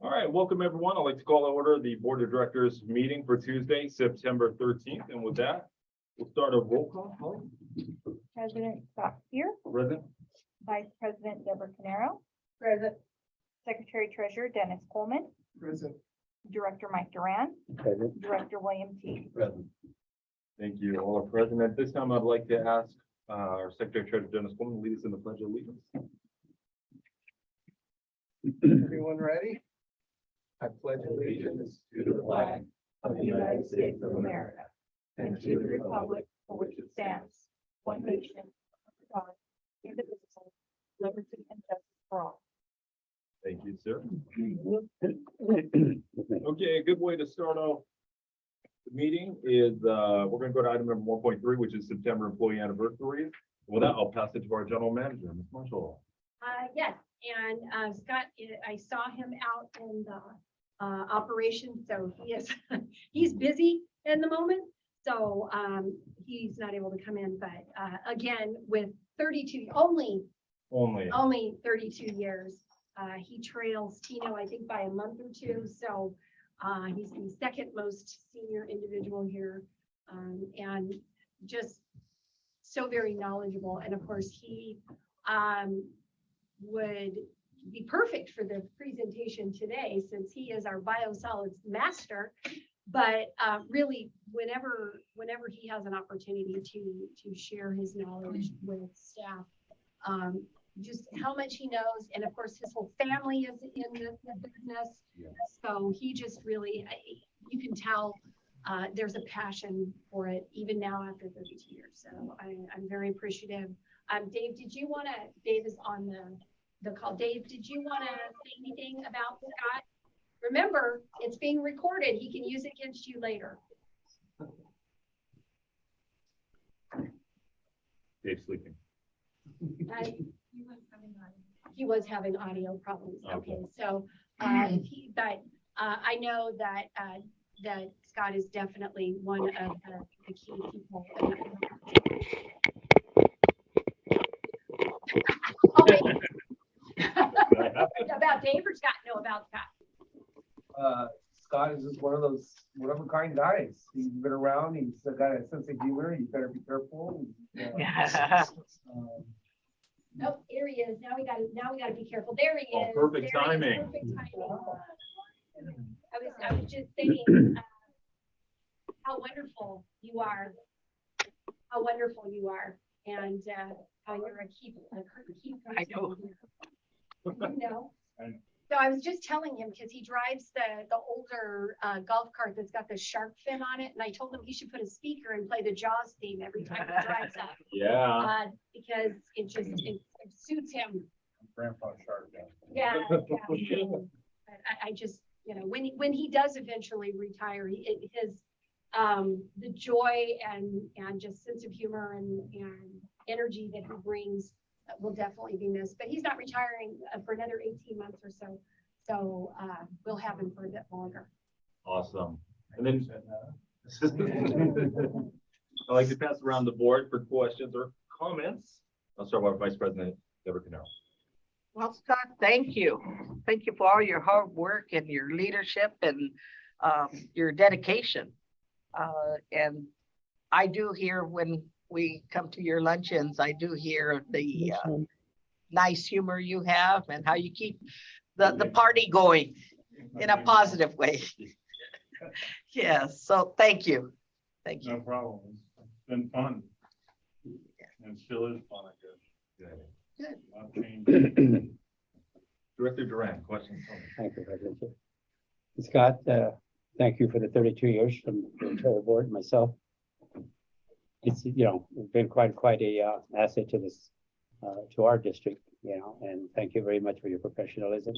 All right, welcome everyone. I'd like to call to order the Board of Directors meeting for Tuesday, September 13th. And with that, we'll start a roll call. Holly? President Scott here. Present. Vice President Deborah Canaro. Present. Secretary Treasurer Dennis Coleman. Present. Director Mike Duran. Present. Director William T. Present. Thank you. All are present. At this time, I'd like to ask our Secretary Treasurer Dennis Coleman to lead us in the Pledge of Allegiance. Everyone ready? I pledge allegiance to the flag of the United States of America and to the republic for which it stands, one nation, under God, indivisible, liberty and justice for all. Thank you, sir. Okay, a good way to start off the meeting is we're going to go to item number 1.3, which is September employee anniversary. With that, I'll pass it to our general manager, Ms. Marshall. Yes, and Scott, I saw him out in the operation, so he is he's busy in the moment, so he's not able to come in. But again, with 32 only 32 years, he trails Tino, I think, by a month or two. So he's the second most senior individual here, and just so very knowledgeable. And of course, he would be perfect for the presentation today, since he is our biosolids master. But really, whenever he has an opportunity to share his knowledge with staff, just how much he knows. And of course, his whole family is in the business. Yeah. So he just really, you can tell there's a passion for it, even now after 32 years. So I'm very appreciative. Dave, Dave is on the call. Dave, did you want to say anything about Scott? Remember, it's being recorded. He can use it against you later. Dave's sleeping. He was having audio problems. Okay, so I know that that Scott is definitely one of the key people. About Dave or Scott? No, about Scott. Scott is just one of those one-of-a-kind guys. He's been around. He's got a sense of humor. You better be careful. Nope, here he is. Now we got to be careful. There he is. Perfect timing. Perfect timing. I was just saying how wonderful you are. How wonderful you are, and how you're a key I know. You know. So I was just telling him, because he drives the older golf cart that's got the shark fin on it, and I told him he should put a speaker and play the Jaws theme every time he drives up. Yeah. Because it suits him. Grandpa Shark. Yeah. I just, when he does eventually retire, his the joy and just sense of humor and energy that he brings will definitely be missed. But he's not retiring for another 18 months or so. So we'll have him for a bit longer. Awesome. And then I'd like to pass around the board for questions or comments. I'll start with Vice President Deborah Canaro. Well, Scott, thank you. Thank you for all your hard work and your leadership and your dedication. And I do hear when we come to your luncheons, I do hear the nice humor you have and how you keep the party going in a positive way. Yes, so thank you. Thank you. No problem. It's been fun. And still is fun, I guess. Good. Not changed. Director Duran, questions? Thank you, President. Scott, thank you for the 32 years from the entire board, myself. It's, been quite a asset to this, to our district, and thank you very much for your professionalism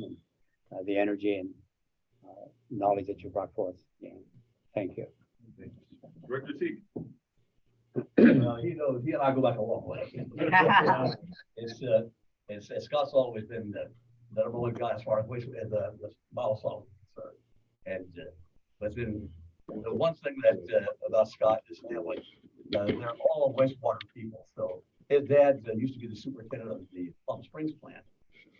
and the energy and knowledge that you brought forth. Thank you. Director Teague. He knows, he and I go back a long way. It's Scott's always been the number one guy as far as waste and the biosolids concerned. And but it's been the one thing that about Scott is family. They're all wastewater people. So his dad used to be the superintendent of the Palm Springs plant,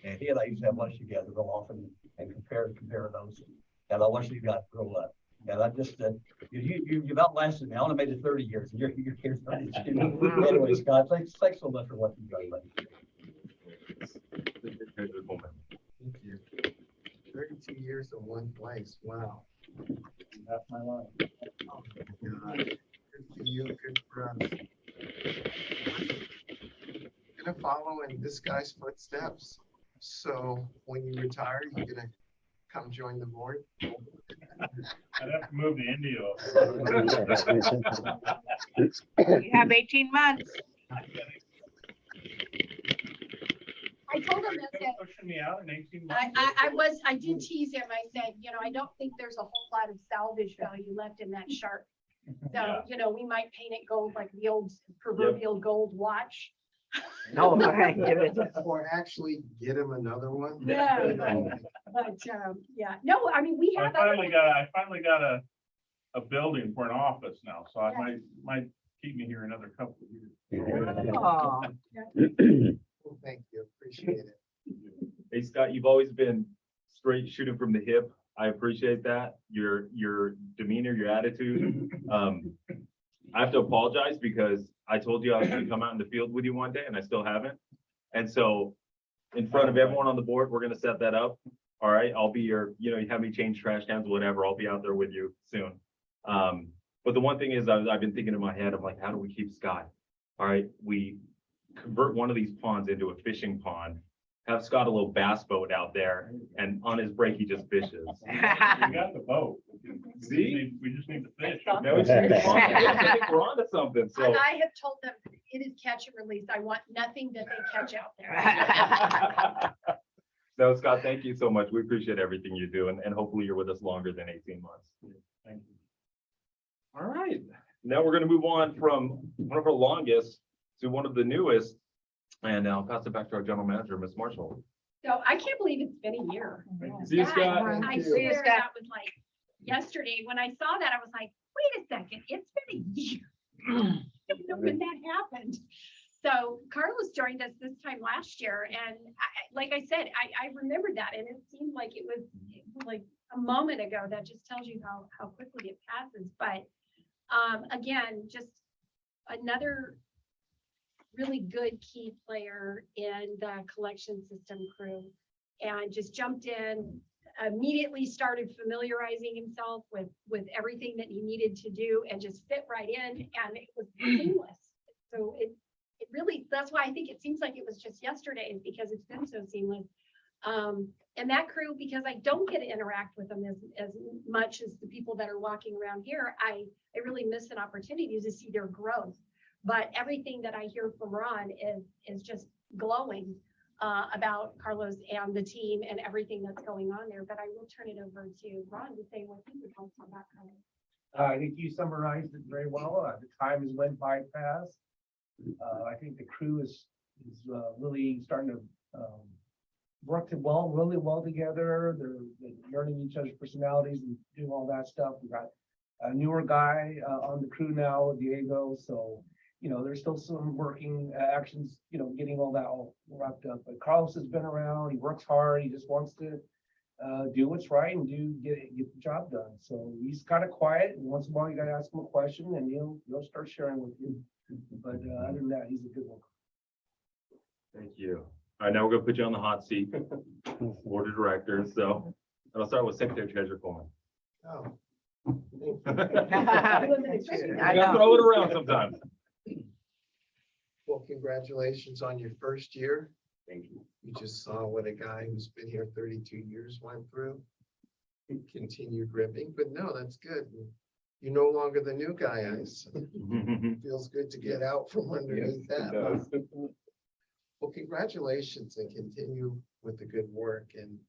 and he and I used to have lunch together real often and compare compare those. And I want you guys to grow up. And I just, you've outlasted me. I only made it 30 years. And you're here 32. Anyway, Scott, thanks so much for what you've done. Treasurer Coleman. Thank you. 32 years in one place. Wow. That's my life. Oh my God. Good for you. Good for us. Gonna follow in this guy's footsteps. So when you retire, you're gonna come join the board. I'd have to move to India. You have 18 months. I told him that, Pushing me out in 18 months. I did tease him. I said, I don't think there's a whole lot of salvage value left in that shark. So, Yeah. we might paint it gold like the old proverbial gold watch. No, give it. Or actually get him another one. No. But, yeah, no, I mean, we I have. other finally got a building for an office now, so I Yeah. might keep me here another couple of years. Aw. Well, thank you. Appreciate it. Hey, Scott, you've always been straight shooting from the hip. I appreciate that. Your demeanor, your attitude. I have to apologize because I told you I was gonna come out in the field with you one day and I still haven't. And so in front of everyone on the board, we're gonna set that up. All right, I'll be you have me change trash cans, whatever. I'll be out there with you soon. But the one thing is I've been thinking in my head, I'm like, how do we keep Scott? All right, we convert one of these ponds into a fishing pond, have Scott a little bass boat out there, and on his break, he just fishes. We got the boat. See? We just need to fish. Now we just need to find- I think we're onto something, so. And I have told them it is catch and release. I want nothing that they catch out there. No, Scott, thank you so much. We appreciate everything you do, and hopefully you're with us longer than 18 months. Thank you. All right, now we're gonna move on from one of our longest to one of the newest, and I'll pass it back to our general manager, Ms. Marshall. So I can't believe it's been a year. See you, Yeah, Scott. I Thank you. swear Scott. that was like yesterday. When I saw that, I was like, wait a second, it's been a year. I don't know when that happened. So Carlos joined us this time last year, and like I said, I remembered that, and it seemed like it was like a moment ago. That just tells you how quickly it passes. But again, just another really good key player in the collection system crew, and just jumped in, immediately started familiarizing himself with everything that he needed to do, and just fit right in, and it was seamless. So it really, that's why I think it seems like it was just yesterday, is because it's been so seamless. And that crew, because I don't get to interact with them as much as the people that are walking around here, I really miss an opportunity to see their growth. But everything that I hear from Ron is just glowing about Carlos and the team and everything that's going on there. But I will turn it over to Ron to say what he would like to talk about Carlos. I think you summarized it very well. The time has went by fast. I think the crew is really starting to work really well together. They're learning each other's personalities and doing all that stuff. We got a newer guy on the crew now, Diego. So, there's still some working actions, getting all that all wrapped up. But Carlos has been around. He works hard. He just wants to do what's right and get the job done. So he's kind of quiet. And once in a while, you got to ask him a question, and he'll start sharing with you. But other than that, he's a good one. Thank you. All right, now we're gonna put you on the hot seat, board of directors. So I'll start with Secretary Treasurer Coleman. Oh. I I gotta know. throw it around sometimes. Well, congratulations on your first year. Thank you. You just saw what a guy who's been here 32 years went through. He continued ripping, but no, that's good. You're no longer the new guy. Feels good to get out from underneath that. Huh? Well, congratulations, and continue with the good work, and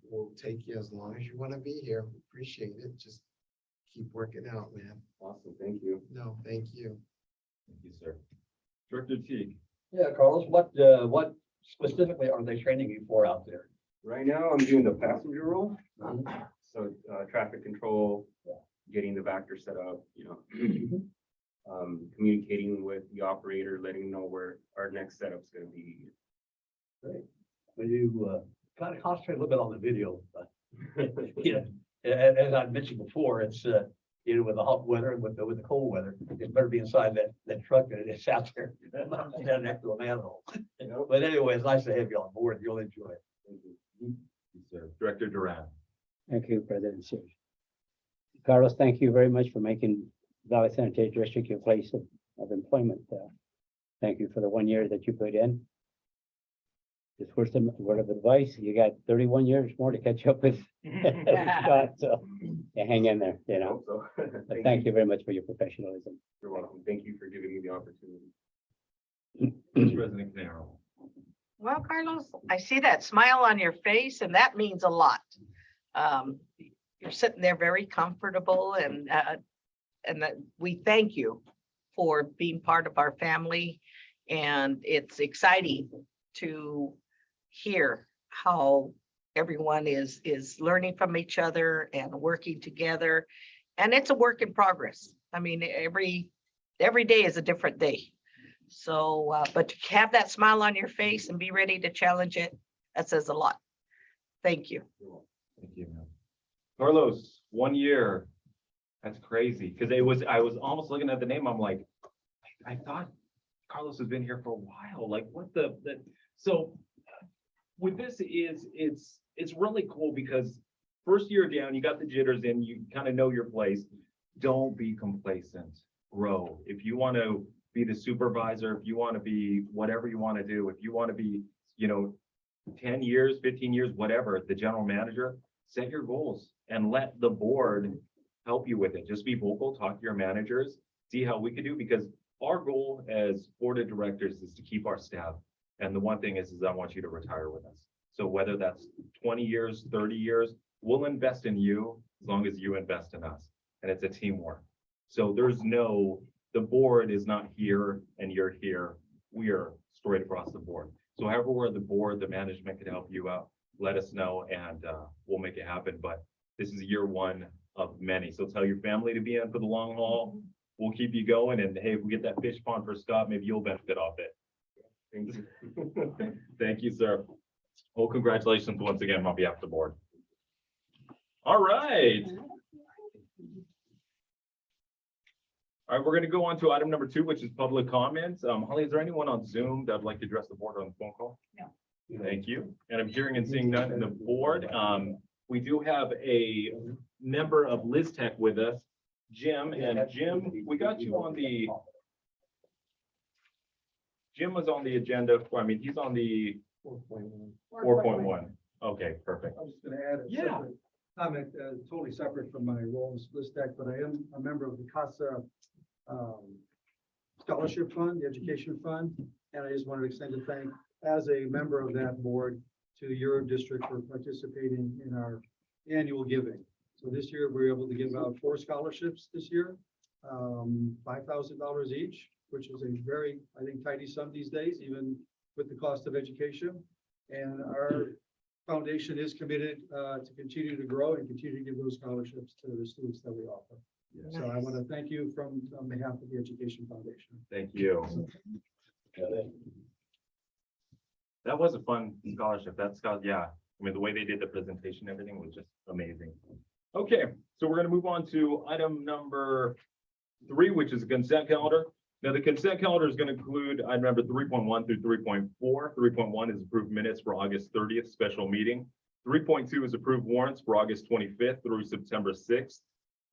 we'll take you as long as you want to be here. Appreciate it. Just keep working out, man. Awesome, thank you. No, thank you. Thank you, sir. Director Teague. Yeah, Carlos, what specifically are they training you for out there? Right now, I'm doing the passenger role. So traffic control, getting the Vector set up, communicating with the operator, letting them know where our next setup's gonna be. Great. Will you kind of concentrate a little bit on the video. But, yeah, as I mentioned before, it's, you know, with the hot weather and with the cold weather, it's better be inside that truck than it's out there down next to a manhole. But anyway, it's nice to have you on board. You'll enjoy it. Yes, sir. Director Duran. Thank you, President Sears. Carlos, thank you very much for making Valley Sanitary District your place of employment. Thank you for the 1 year that you put in. Just first word of advice, you got 31 years more to catch up with. Scott, so yeah, hang in there, you know. So, But thank you very much for your professionalism. You're welcome. Thank you for giving me the opportunity. Vice President Canaro. Well, Carlos, I see that smile on your face and that means a lot. You're sitting there very comfortable and that we thank you for being part of our family. And it's exciting to hear how everyone is learning from each other and working together. And it's a work in progress. I mean, every day is a different day. So, but to have that smile on your face and be ready to challenge it, that says a lot. Thank you. Thank you, man. Carlos, 1 year. That's crazy. Cause I was almost looking at the name. I'm like, I thought Carlos has been here for a while. Like what so with this it's really cool because first year down, you got the jitters in, you kind of know your place. Don't be complacent, grow. If you want to be the supervisor, if you want to be whatever you want to do, if you want to be, 10 years, 15 years, whatever, the general manager, set your goals and let the board help you with it. Just be vocal, talk to your managers, see how we could do, because our goal as board of directors is to keep our staff. And the one thing is I want you to retire with us. So whether that's 20 years, 30 years, we'll invest in you as long as you invest in us. And it's a teamwork. So the board is not here and you're here. We are straight across the board. So however we're the board, the management can help you out, let us know and we'll make it happen. But this is year one of many. So tell your family to be in for the long haul. We'll keep you going. And hey, if we get that fish pond for Scott, maybe you'll benefit off it. Thank you. Thank you, sir. Well, congratulations once again on behalf of the board. All right. All right, we're going to go on to item number 2, which is public comments. Holly, is there anyone on Zoom that would like to address the board on the phone call? No. Thank you. And I'm hearing and seeing none in the board. We do have a member of Liz Tech with us, Jim. And Jim, we got you on the. Jim was on the agenda. He's on the 4.1. Okay, perfect. I was just gonna add a Yeah. separate comment, totally separate from my role as Liz Tech, but I am a member of the CASA Scholarship Fund, the Education Fund, and I just wanted to extend a thank as a member of that board to your district for participating in our annual giving. So this year, we were able to give out 4 scholarships this year, $5,000 each, which is a very, I think, tidy sum these days, even with the cost of education. And our foundation is committed to continue to grow and continue to give those scholarships to the students that we offer. So I want to thank you on behalf of the Education Foundation. Thank you. That was a fun scholarship. Yeah. The way they did the presentation, everything was just amazing. Okay, so we're going to move on to item number 3, which is the consent calendar. Now, the consent calendar is going to include item number 3.1 through 3.4. 3.1 is approved minutes for August 30th special meeting. 3.2 is approved warrants for August 25th through September 6th.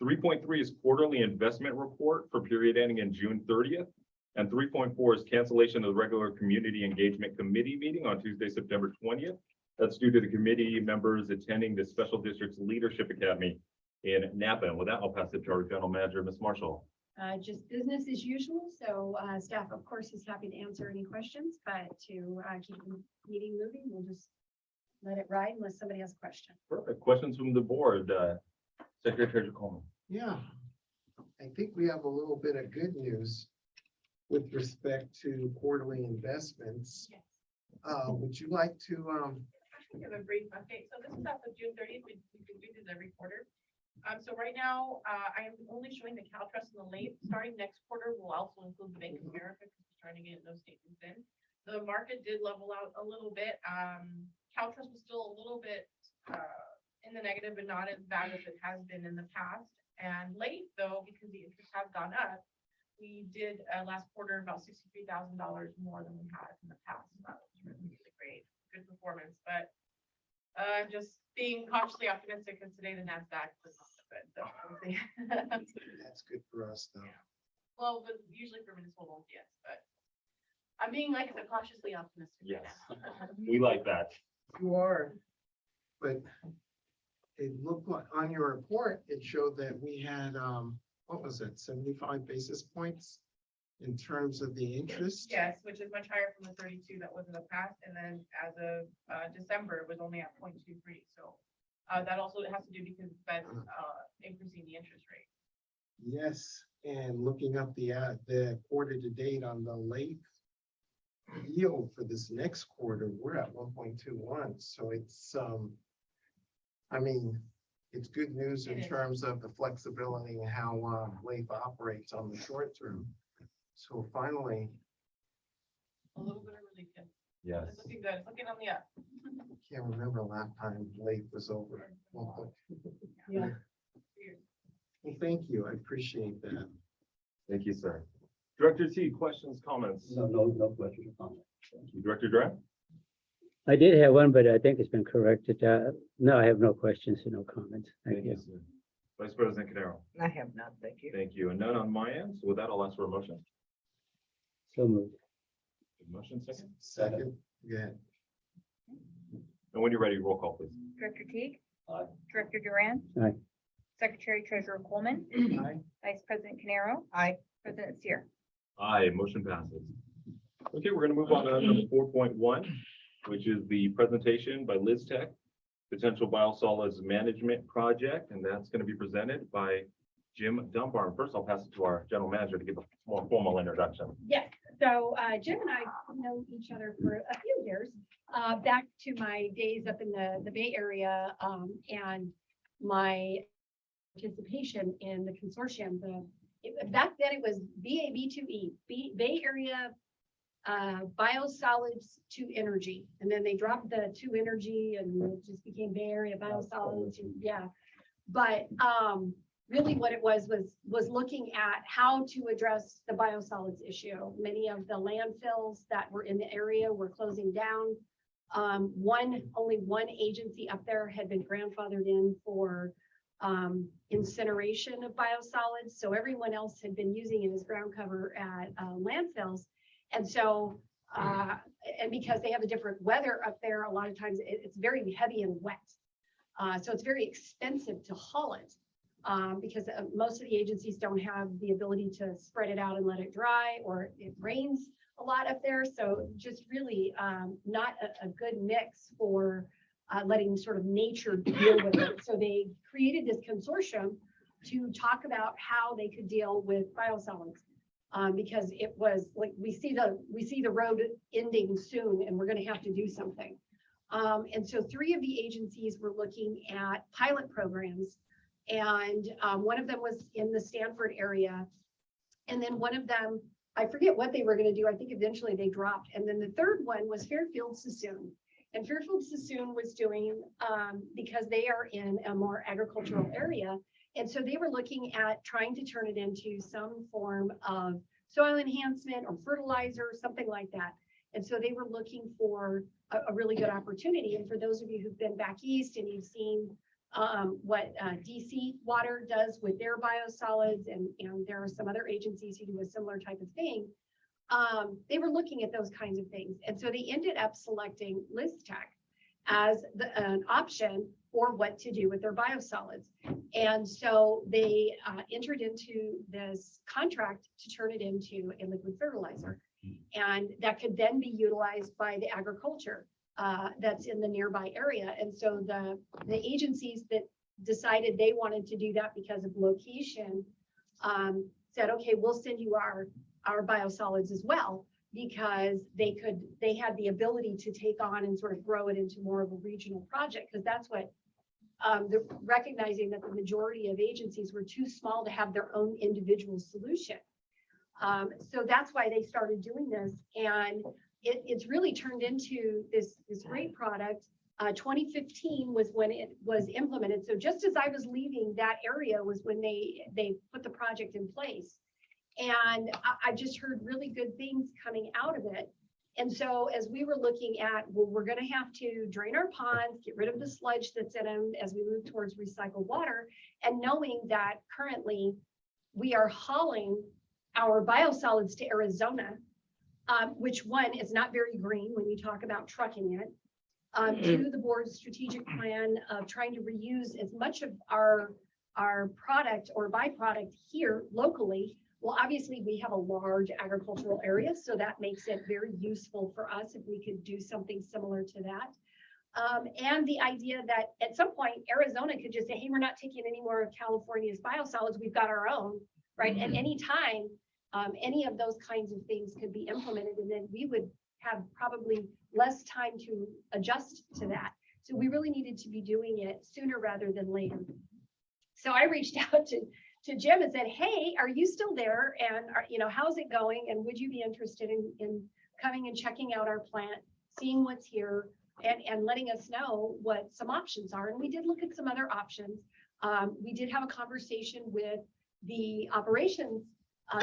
3.3 is quarterly investment report for period ending in June 30th. And 3.4 is cancellation of the regular community engagement committee meeting on Tuesday, September 20th. That's due to the committee members attending the Special Districts Leadership Academy in Napa. And with that, I'll pass it to our general manager, Ms. Marshall. Just business as usual. So staff, of course, is happy to answer any questions, but to keep the meeting moving, we'll just let it ride unless somebody has a question. Perfect. Questions from the board. Secretary Coleman. Yeah, I think we have a little bit of good news with respect to quarterly investments. Yes. Would you like to, Give a brief update. So this is as of June 30th. We do this every quarter. So right now, I am only showing the CalTrust and the late. Starting next quarter, we'll also include the Bank of America because we're trying to get those statements in. The market did level out a little bit. CalTrust was still a little bit, in the negative, but not as bad as it has been in the past. And late though, because the interest has gone up, we did, last quarter about $63,000 more than we had in the past. That was really, really great, good performance, but, just being cautiously optimistic because today the NASDAQ was not so good, so. we'll see. That's good for us though. Well, but usually for municipal loans, yes, but I'm being like I said, cautiously optimistic. right Yes. now. We like that. You are. But it looked like on your report, it showed that we had, what was it, 75 basis points in terms of the interest? Yes, which is much higher from the 32 that was in the past, and then as of December, it was only at 0.23. So that also has to do because Fed's increasing the interest rate. Yes, and looking up the quarter to date on the late yield for this next quarter, we're at 1.21. So it's, I mean, it's good news in It is. terms of the flexibility and how LAIF operates on the short term. So finally, A little bit of relief. Yes. It's looking good. It's looking on the up. can't remember last time LAIF was over. Yeah. Well, thank you. I appreciate that. Thank you, sir. Director T, questions, comments? No questions or comments. Thank you. Director Durant? I did have one, but I think it's been corrected. No, I have no questions and no comments. Thank you. sir. Vice President Canaro? I have none, thank you. Thank you. And none on my end. So with that, I'll ask for a motion. So moved. Motion second. Second, yeah. And when you're ready, roll call, please. Director Teague. Aye. Director Duran. Aye. Secretary Treasurer Coleman. Aye. Vice President Canaro. Aye. President Seer. Aye, motion passes. Okay, we're gonna move on to item 4.1, which is the presentation by Liz Tech, Potential Biosolids Management Project, and that's gonna be presented by Jim Dunbar. First, I'll pass it to our general manager to give a more formal introduction. Yes, so Jim and I know each other for a few years, back to my days up in the Bay Area, and my participation in the consortium. Back then it was BAB2E, Bay Area Biosolids to Energy, and then they dropped the to energy and it just became Bay Area Biosolids, yeah. But really what it was looking at how to address the biosolids issue. Many of the landfills that were in the area were closing down. Only one agency up there had been grandfathered in for incineration of biosolids. So everyone else had been using it as ground cover at landfills. And so, and because they have a different weather up there, a lot of times it's very heavy and wet. So it's very expensive to haul it. Because most of the agencies don't have the ability to spread it out and let it dry, or it rains a lot up there. So just really not a good mix for letting sort of nature deal with it. So they created this consortium to talk about how they could deal with biosolids. Because it was like, we see the road ending soon and we're going to have to do something. And so 3 of the agencies were looking at pilot programs. And one of them was in the Stanford area. And then one of them, I forget what they were going to do. I think eventually they dropped. And then the third one was Fairfield Sassoon. And Fairfield Sassoon was doing, because they are in a more agricultural area. And so they were looking at trying to turn it into some form of soil enhancement or fertilizer, something like that. And so they were looking for a really good opportunity. And for those of you who've been back east and you've seen what DC Water does with their biosolids, and there are some other agencies who do a similar type of thing. They were looking at those kinds of things. And so they ended up selecting Liz Tech as an option for what to do with their biosolids. And so they entered into this contract to turn it into a liquid fertilizer. And that could then be utilized by the agriculture that's in the nearby area. And so the agencies that decided they wanted to do that because of location said, okay, we'll send you our biosolids as well, because they had the ability to take on and sort of grow it into more of a regional project, because that's what recognizing that the majority of agencies were too small to have their own individual solution. So that's why they started doing this, and it's really turned into this great product 2015 was when it was implemented. So just as I was leaving, that area was when they put the project in place. And I just heard really good things coming out of it. And so as we were looking at, well, we're going to have to drain our ponds, get rid of the sludge that's in them as we move towards recycled water, and knowing that currently we are hauling our biosolids to Arizona, which one is not very green when you talk about trucking it, to the board's strategic plan of trying to reuse as much of our product or byproduct here locally. Well, obviously we have a large agricultural area, so that makes it very useful for us if we could do something similar to that. And the idea that at some point Arizona could just say, hey, we're not taking any more of California's biosolids, we've got our own, right? At any time, any of those kinds of things could be implemented, and then we would have probably less time to adjust to that. So we really needed to be doing it sooner rather than later. So I reached out to Jim and said, hey, are you still there? And how's it going? And would you be interested in coming and checking out our plant, seeing what's here, and letting us know what some options are? And we did look at some other options. We did have a conversation with the operations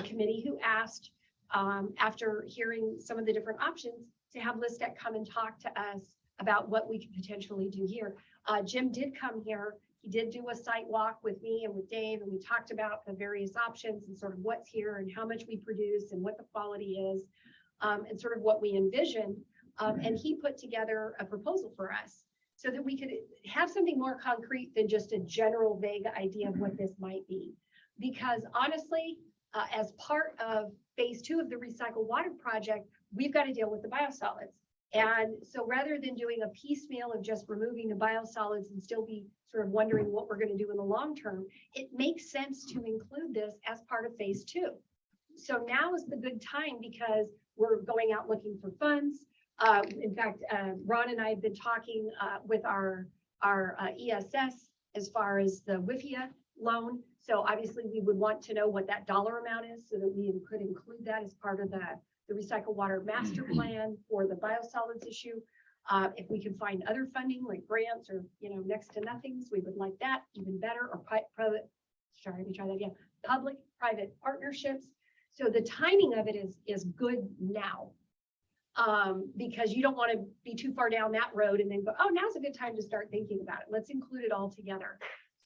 committee, who asked, after hearing some of the different options, to have Listec come and talk to us about what we could potentially do here. Jim did come here. He did do a site walk with me and with Dave, and we talked about the various options and sort of what's here and how much we produce and what the quality is, and sort of what we envisioned. And he put together a proposal for us so that we could have something more concrete than just a general vague idea of what this might be. Because honestly, as part of phase 2 of the recycled water project, we've got to deal with the biosolids. And so rather than doing a piecemeal of just removing the biosolids and still be sort of wondering what we're going to do in the long term, it makes sense to include this as part of phase 2. So now is the good time because we're going out looking for funds. In fact, Ron and I have been talking with our ESS as far as the WIFIA loan. So obviously we would want to know what that dollar amount is so that we could include that as part of the recycled water master plan for the biosolids issue. If we can find other funding like grants or, next to nothings, we would like that even better, or public-private partnerships. So the timing of it is good now, because you don't want to be too far down that road and then go, oh, now's a good time to start thinking about it. Let's include it all together.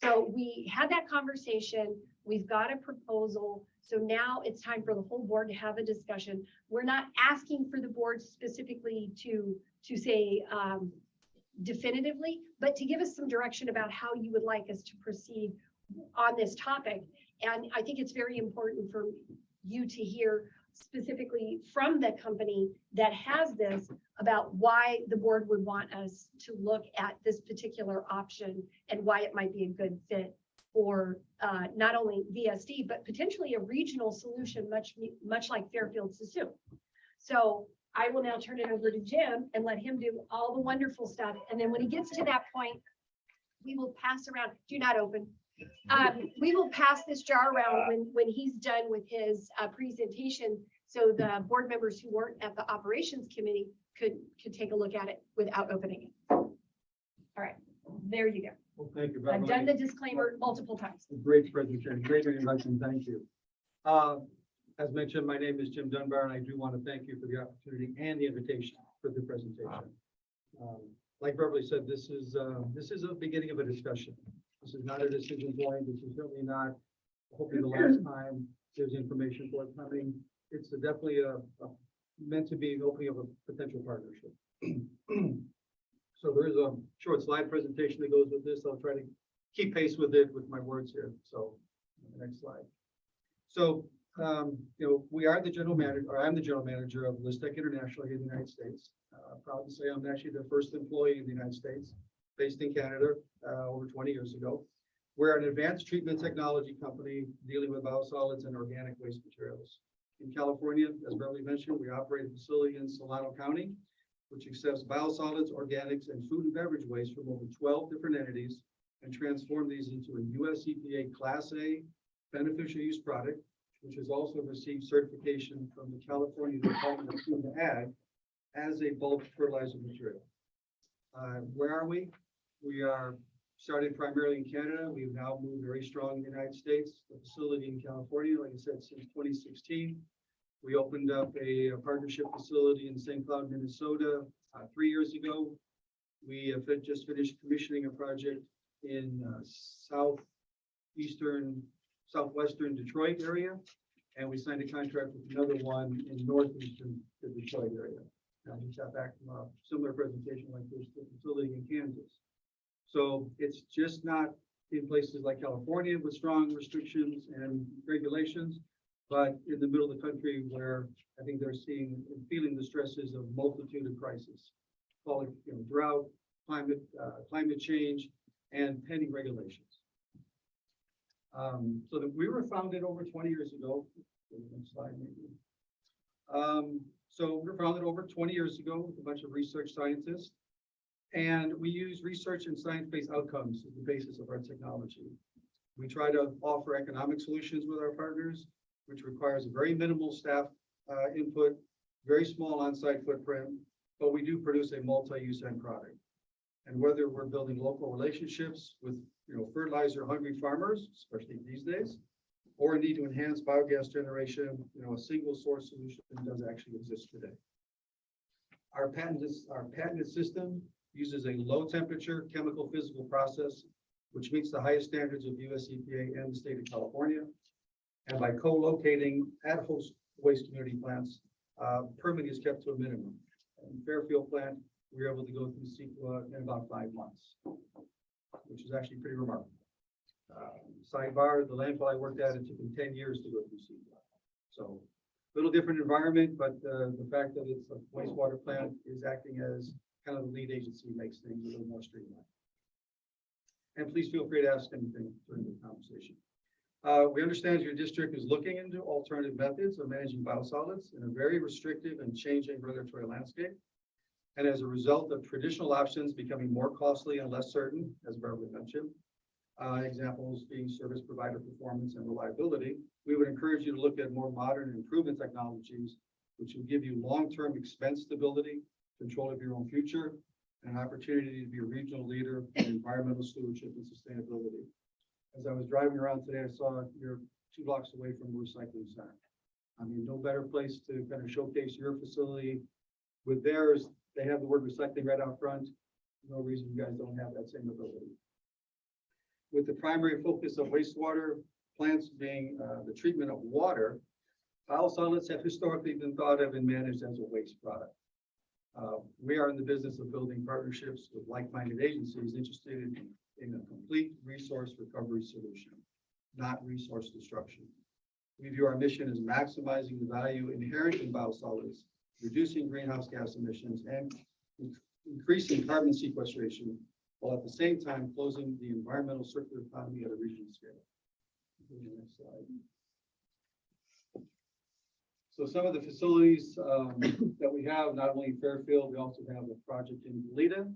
So we had that conversation. We've got a proposal. So now it's time for the whole board to have a discussion. We're not asking for the board specifically to say definitively, but to give us some direction about how you would like us to proceed on this topic. And I think it's very important for you to hear specifically from the company that has this about why the board would want us to look at this particular option and why it might be a good fit for not only VSD, but potentially a regional solution, much like Fairfield Sassoon. So I will now turn it over to Jim and let him do all the wonderful stuff. And then when he gets to that point, we will pass around. Do not open. We will pass this jar around when he's done with his presentation, so the board members who weren't at the operations committee could take a look at it without opening it. All right, there you go. Well, thank you. I've done the disclaimer multiple times. Great presentation, great introduction, thank you. As mentioned, my name is Jim Dunbar, and I do want to thank you for the opportunity and the invitation for the presentation. Like Beverly said, this is a beginning of a discussion. This is not a decision point. This is certainly not, hopefully, the last time there's information forthcoming. It's definitely meant to be an opening of a potential partnership. So there is a short slide presentation that goes with this. I'll try to keep pace with it with my words here. So next slide. So we are the general manager, or I'm the general manager of Listec International here in the United States. Proud to say I'm actually the first employee in the United States, based in Canada over 20 years ago. We're an advanced treatment technology company dealing with biosolids and organic waste materials. In California, as Beverly mentioned, we operate a facility in Solano County, which accepts biosolids, organics, and food and beverage waste from over 12 different entities and transform these into a US EPA Class A beneficial use product, which has also received certification from the California Department of Food and Ag as a bulk fertilizer material. Where are we? We are started primarily in Canada. We've now moved very strong in the United States. The facility in California, like I said, since 2016. We opened up a partnership facility in St. Cloud, Minnesota, 3 years ago. We have just finished commissioning a project in southwestern Detroit area. And we signed a contract with another one in northeastern the Detroit area. I just got back from a similar presentation like this, the facility in Kansas. So it's just not in places like California with strong restrictions and regulations, but in the middle of the country where I think they're seeing and feeling the stresses of multitude of crises, call it, drought, climate change, and pending regulations. So that we were founded over 20 years ago. Next slide, maybe. So we were founded over 20 years ago with a bunch of research scientists, and we use research and science-based outcomes as the basis of our technology. We try to offer economic solutions with our partners, which requires a very minimal staff input, very small on-site footprint, but we do produce a multi-use end product. And whether we're building local relationships with fertilizer-hungry farmers, especially these days, or a need to enhance biogas generation, a single source solution does actually exist today. Our patented system uses a low temperature chemical physical process, which meets the highest standards of US EPA and the state of California. And by co-locating at host waste community plants, permitting is kept to a minimum. In Fairfield plant, we were able to go through CEQA in about 5 months, which is actually pretty remarkable. Sidebar, the landfill I worked at, it took them 10 years to go through CEQA. So a little different environment, but the fact that it's a wastewater plant is acting as kind of the lead agency makes things a little more streamlined. And please feel free to ask anything during the conversation. We understand your district is looking into alternative methods of managing biosolids in a very restrictive and changing regulatory landscape. And as a result of traditional options becoming more costly and less certain, as Beverly mentioned, examples being service provider performance and reliability, we would encourage you to look at more modern and proven technologies, which will give you long-term expense stability, control of your own future, and an opportunity to be a regional leader in environmental stewardship and sustainability. As I was driving around today, I saw you're 2 blocks away from a recycling center. I mean, no better place to kind of showcase your facility. With theirs, they have the word recycling right out front. No reason you guys don't have that same ability. With the primary focus of wastewater plants being the treatment of water, biosolids have historically been thought of and managed as a waste product. We are in the business of building partnerships with like-minded agencies interested in a complete resource recovery solution, not resource destruction. We view our mission as maximizing the value inherent in biosolids, reducing greenhouse gas emissions, and increasing carbon sequestration, while at the same time closing the environmental circular economy at a regional scale. Next slide. So some of the facilities that we have, not only in Fairfield, we also have a project in Goleta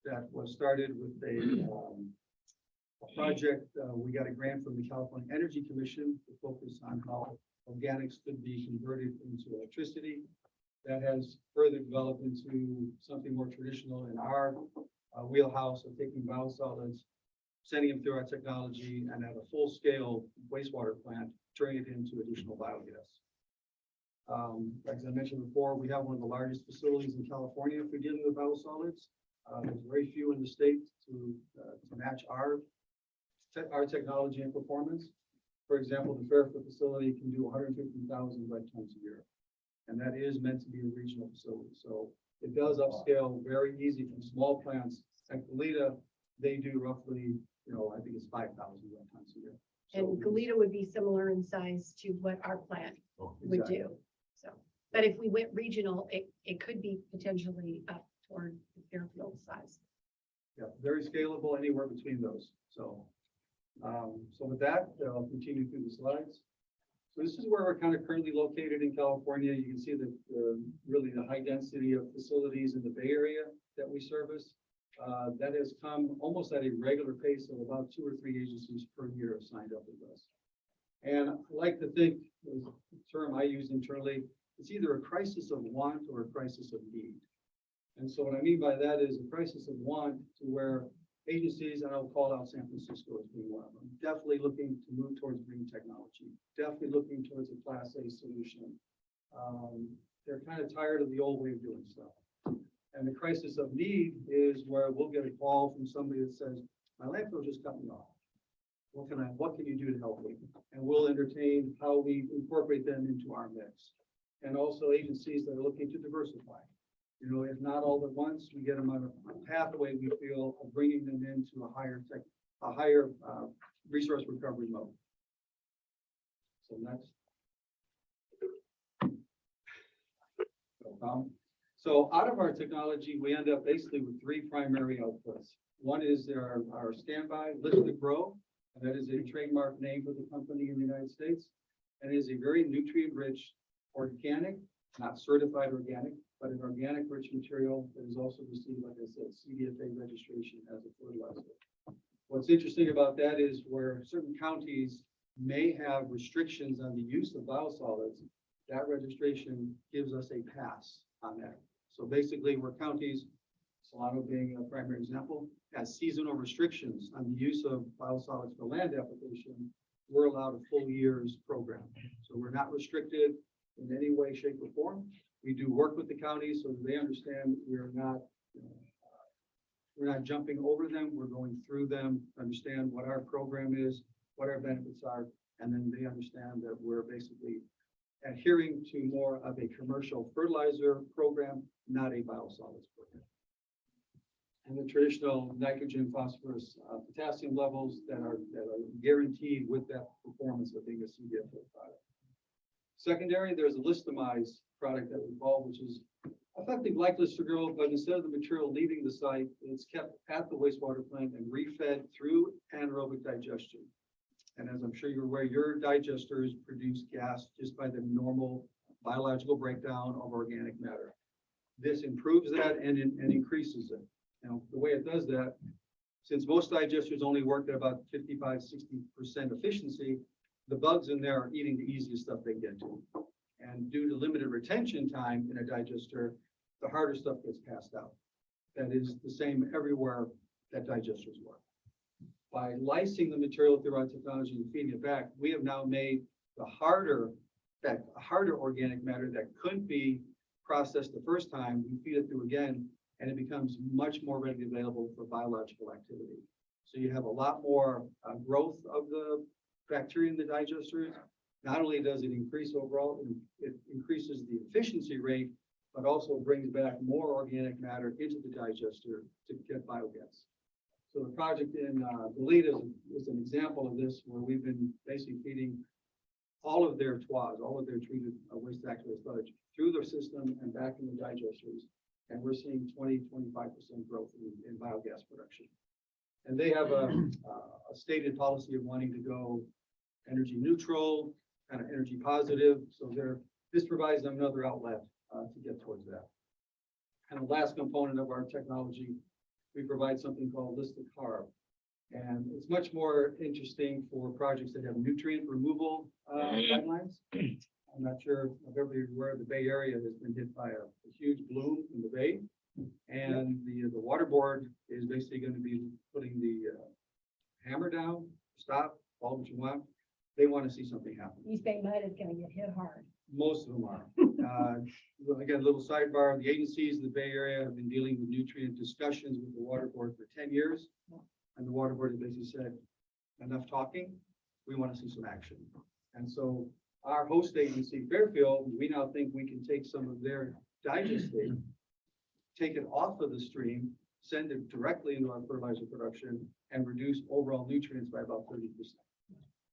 that was started with a project. We got a grant from the California Energy Commission to focus on how organics could be converted into electricity. That has further developed into something more traditional in our wheelhouse of taking biosolids, sending them through our technology, and at a full-scale wastewater plant, turning it into additional biogas. As I mentioned before, we have one of the largest facilities in California for dealing with biosolids. There's very few in the state to match our technology and performance. For example, the Fairfield facility can do 150,000 wet tons a year. And that is meant to be a regional facility. So it does upscale very easy from small plants. At Goleta, they do roughly, I think it's 5,000 wet tons a year. And Goleta would be similar in size to what our plant would Exactly. do. So, but if we went regional, it could be potentially up toward the Fairfield size. Yeah, very scalable anywhere between those. So, so with that, I'll continue through the slides. So this is where we're kind of currently located in California. You can see that really the high density of facilities in the Bay Area that we service. That has come almost at a regular pace of about 2 or 3 agencies per year have signed up with us. And I like to think, the term I use internally, it's either a crisis of want or a crisis of need. And so what I mean by that is a crisis of want to where agencies, and I'll call out San Francisco as being one of them, definitely looking to move towards green technology, definitely looking towards a Class A solution. They're kind of tired of the old way of doing stuff. And the crisis of need is where we'll get a call from somebody that says, my landfill just cut me off. What can you do to help me? And we'll entertain how we incorporate them into our mix. And also agencies that are looking to diversify. You know, if not all at once, we get them on a pathway we feel of bringing them into a higher resource recovery mode. So next. No problem. So out of our technology, we end up basically with three primary outputs. One is our standby Lift to Grow, and that is a trademark name for the company in the United States. And it is a very nutrient-rich, organic, not certified organic, but an organic rich material that is also received, like I said, CDFA registration as a fertilizer. What's interesting about that is where certain counties may have restrictions on the use of biosolids, that registration gives us a pass on that. So basically, where counties, Solano being a primary example, has seasonal restrictions on the use of biosolids for land application, we're allowed a full year's program. So we're not restricted in any way, shape, or form. We do work with the counties so that they understand we're not jumping over them. We're going through them, understand what our program is, what our benefits are, and then they understand that we're basically adhering to more of a commercial fertilizer program, not a biosolids program. And the traditional nitrogen, phosphorus, potassium levels that are guaranteed with that performance of being a CDFA product. Secondary, there's a listomized product that we call, which is effectively like Listergrow, but instead of the material leaving the site, it's kept at the wastewater plant and refed through anaerobic digestion. And as I'm sure you're aware, your digesters produce gas just by the normal biological breakdown of organic matter. This improves that and increases it. Now, the way it does that, since most digesters only work at about 55, 60% efficiency, the bugs in there are eating the easiest stuff they get to. And due to limited retention time in a digester, the harder stuff gets passed out. That is the same everywhere that digesters work. By lysing the material through our technology and feeding it back, we have now made the harder organic matter that couldn't be processed the first time, we feed it through again, and it becomes much more readily available for biological activity. So you have a lot more growth of the bacteria in the digesters. Not only does it increase overall, it increases the efficiency rate, but also brings back more organic matter into the digester to get biogas. So the project in Goleta is an example of this, where we've been basically feeding all of their TWAs, all of their treated waste activated sludge through their system and back in the digesters. And we're seeing 20, 25% growth in biogas production. And they have a stated policy of wanting to go energy neutral, kind of energy positive. So this provides them another outlet to get towards that. And the last component of our technology, we provide something called listed carb. And it's much more interesting for projects that have nutrient removal guidelines. I'm not sure if everybody's aware the Bay Area has been hit by a huge bloom in the Bay. And the water board is basically going to be putting the hammer down, stop, all what you want. They want to see something happen. East Bay Mud is gonna get hit hard. Most of them are. Again, a little sidebar, the agencies in the Bay Area have been dealing with nutrient discussions with the water board for 10 years. And the water board has basically said, enough talking, we want to see some action. And so our host agency, Fairfield, we now think we can take some of their digestate, take it off of the stream, send it directly into our fertilizer production, and reduce overall nutrients by about 30%.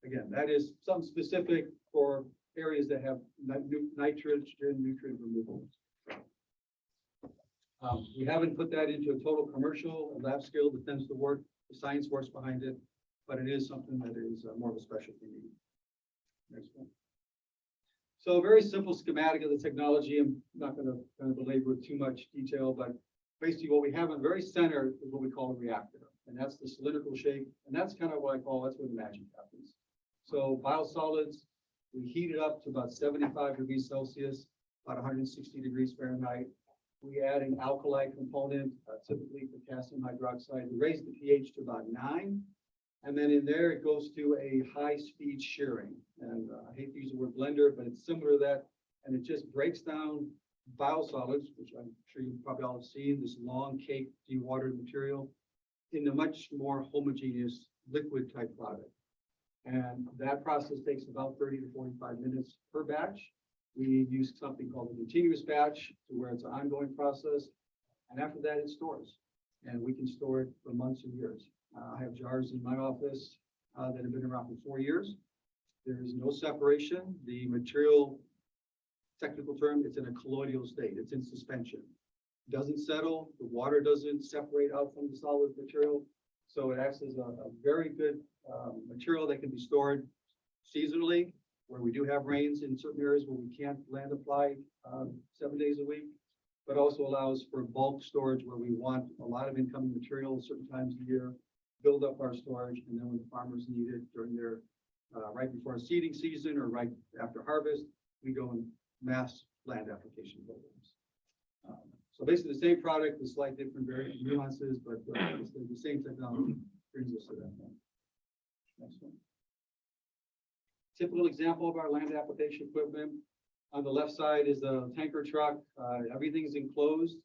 Again, that is some specific for areas that have nitrogen nutrient removal. We haven't put that into a total commercial lab scale that tends to work, the science works behind it, but it is something that is more of a specialty need. Next one. So a very simple schematic of the technology. I'm not going to kind of belabor too much detail, but basically what we have in the very center is what we call a reactor. And that's the cylindrical shape. And that's kind of what I call, that's where the magic happens. So biosolids, we heat it up to about 75 degrees Celsius, about 160 degrees Fahrenheit. we add an alkali component, typically potassium hydroxide, we raise the pH to about 9. And then in there, it goes to a high-speed shearing. And I hate to use the word blender, but it's similar to that. And it just breaks down biosolids, which I'm sure you probably all have seen, this long cake dewatered material, in a much more homogeneous liquid type product. And that process takes about 30 to 45 minutes per batch. We use something called a continuous batch, to where it's an ongoing process. And after that, it stores. And we can store it for months and years. I have jars in my office that have been around for 4 years. There is no separation. The material, technical term, it's in a colloidal state. It's in suspension. Doesn't settle. The water doesn't separate out from the solid material. So it acts as a very good material that can be stored seasonally, where we do have rains in certain areas where we can't land apply 7 days a week, but also allows for bulk storage where we want a lot of incoming material certain times of the year, build up our storage, and then when the farmers need it during their right before seeding season or right after harvest, we go and mass land application programs. So basically the same product with slight different nuances, but it's the same technology brings us to that point. Next one. Typical example of our land application equipment. On the left side is a tanker truck. Everything's enclosed.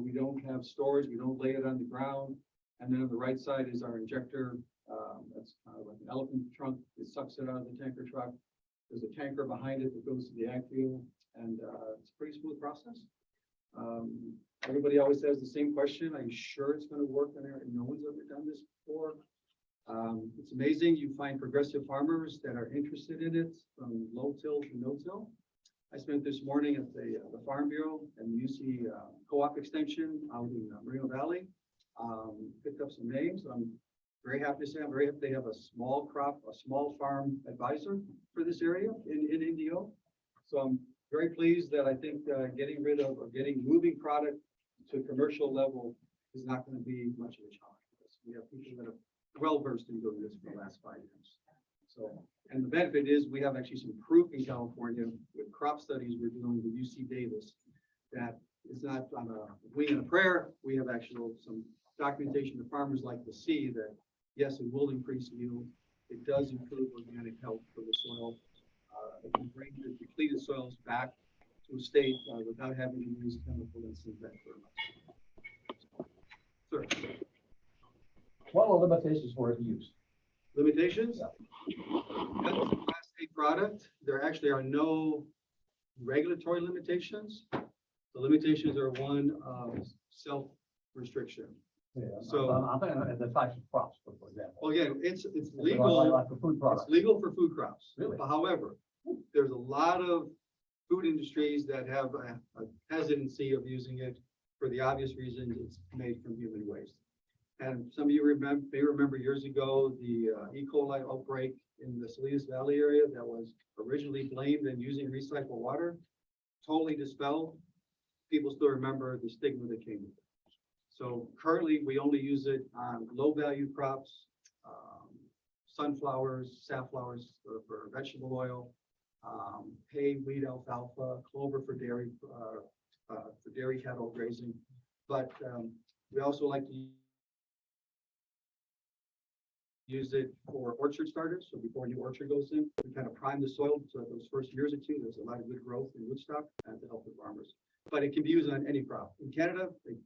We don't have storage. We don't lay it on the ground. And then on the right side is our injector. That's kind of like an elephant trunk. It sucks it out of the tanker truck. There's a tanker behind it that goes to the ag field, and it's a pretty smooth process. Everybody always has the same question. Are you sure it's going to work? And no one's ever done this before. It's amazing. You find progressive farmers that are interested in it, from low till to no till. I spent this morning at the Farm Bureau and UC Co-op Extension out in Moreno Valley. Picked up some names. I'm very happy to say I'm very happy they have a small farm advisor for this area in Indio. So I'm very pleased that I think getting rid of or moving product to commercial level is not going to be much of a challenge for us. We have people that are well versed in doing this for the last 5 years. So, and the benefit is we have actually some proof in California with crop studies we're doing with UC Davis that is not on a wing and a prayer. We have actual some documentation that farmers like to see that yes, it will increase yield. It does improve organic health for the soil. It can bring the depleted soils back to a state without having to use chemical and synthetic fertilizer. Sir. What are the limitations for its use? Limitations? Because it's a Class A product, there actually are no regulatory limitations. The limitations are one of self-restriction. Yeah, So- I'm thinking of the types of crops, for example. Well, again, it's Like legal. for food products. It's legal for food crops. Really? But however, there's a lot of food industries that have a hesitancy of using it for the obvious reason it's made from human waste. And some of you may remember years ago, the E. coli outbreak in the Salinas Valley area that was originally blamed and using recycled water, totally dispelled. People still remember the stigma that came with it. So currently, we only use it on low-value crops, sunflowers, safflowers for vegetable oil, hay, wheat, alfalfa, clover for dairy cattle grazing. But we also like to use it for orchard starters. So before a new orchard goes in, we kind of prime the soil. So those first years or two, there's a lot of good growth in rootstock and to help the farmers. But it can be used on any crop. In Canada, the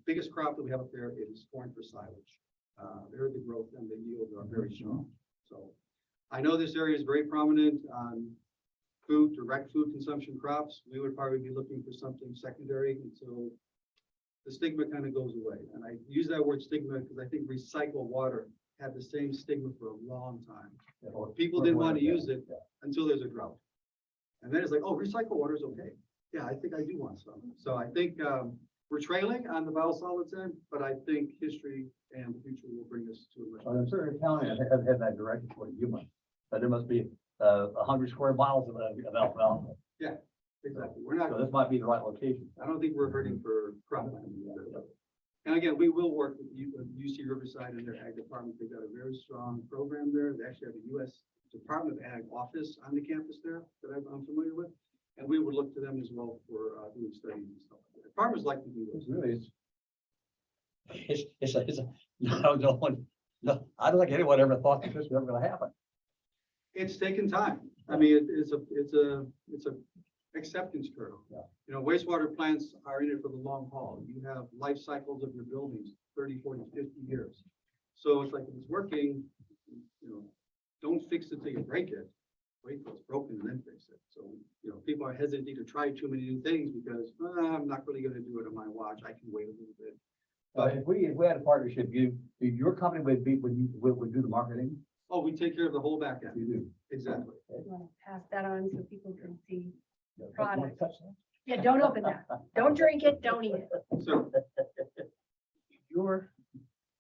biggest crop that we have up there is corn for silage. There the growth and the yield are very strong. So I know this area is very prominent on direct food consumption crops. We would probably be looking for something secondary until the stigma kind of goes away. And I use that word stigma because I think recycled water had the same stigma for a long time. People didn't want to use it until there's a drought. And then it's like, oh, recycled water is okay. Yeah, I think I do want some. So I think we're trailing on the biosolids end, but I think history and the future will bring us to a much. Well, in certain counties have had that directed toward human, but there must be 100 square miles of alfalfa. Yeah, exactly. We're not. So this might be the right location. I don't think we're hurting for cropland. And again, we will work with UC Riverside and their ag department. They've got a very strong program there. They actually have a U.S. Department of Ag office on the campus there that I'm familiar with. And we would look to them as well for doing studies and stuff like that. Farmers like to do those. Really is. I don't know, no, I don't think anyone ever thought this was ever gonna happen. It's taken time. I mean, it's a acceptance curve. Yeah. You know, wastewater plants are in it for the long haul. You have life cycles of your buildings, 30, 40, 50 years. So it's like, if it's working, you know, don't fix it till you break it. Wait till it's broken and then fix it. So, you know, people are hesitant to try too many new things because I'm not really gonna do it on my watch. I can wait a little bit. But if we had a partnership, your company would do the marketing? Oh, we take care of the whole back end. You do. Exactly. You wanna Pass that on so people can see. Yeah, don't Product. touch that. Yeah, don't open that. Don't drink it, don't eat it. So Your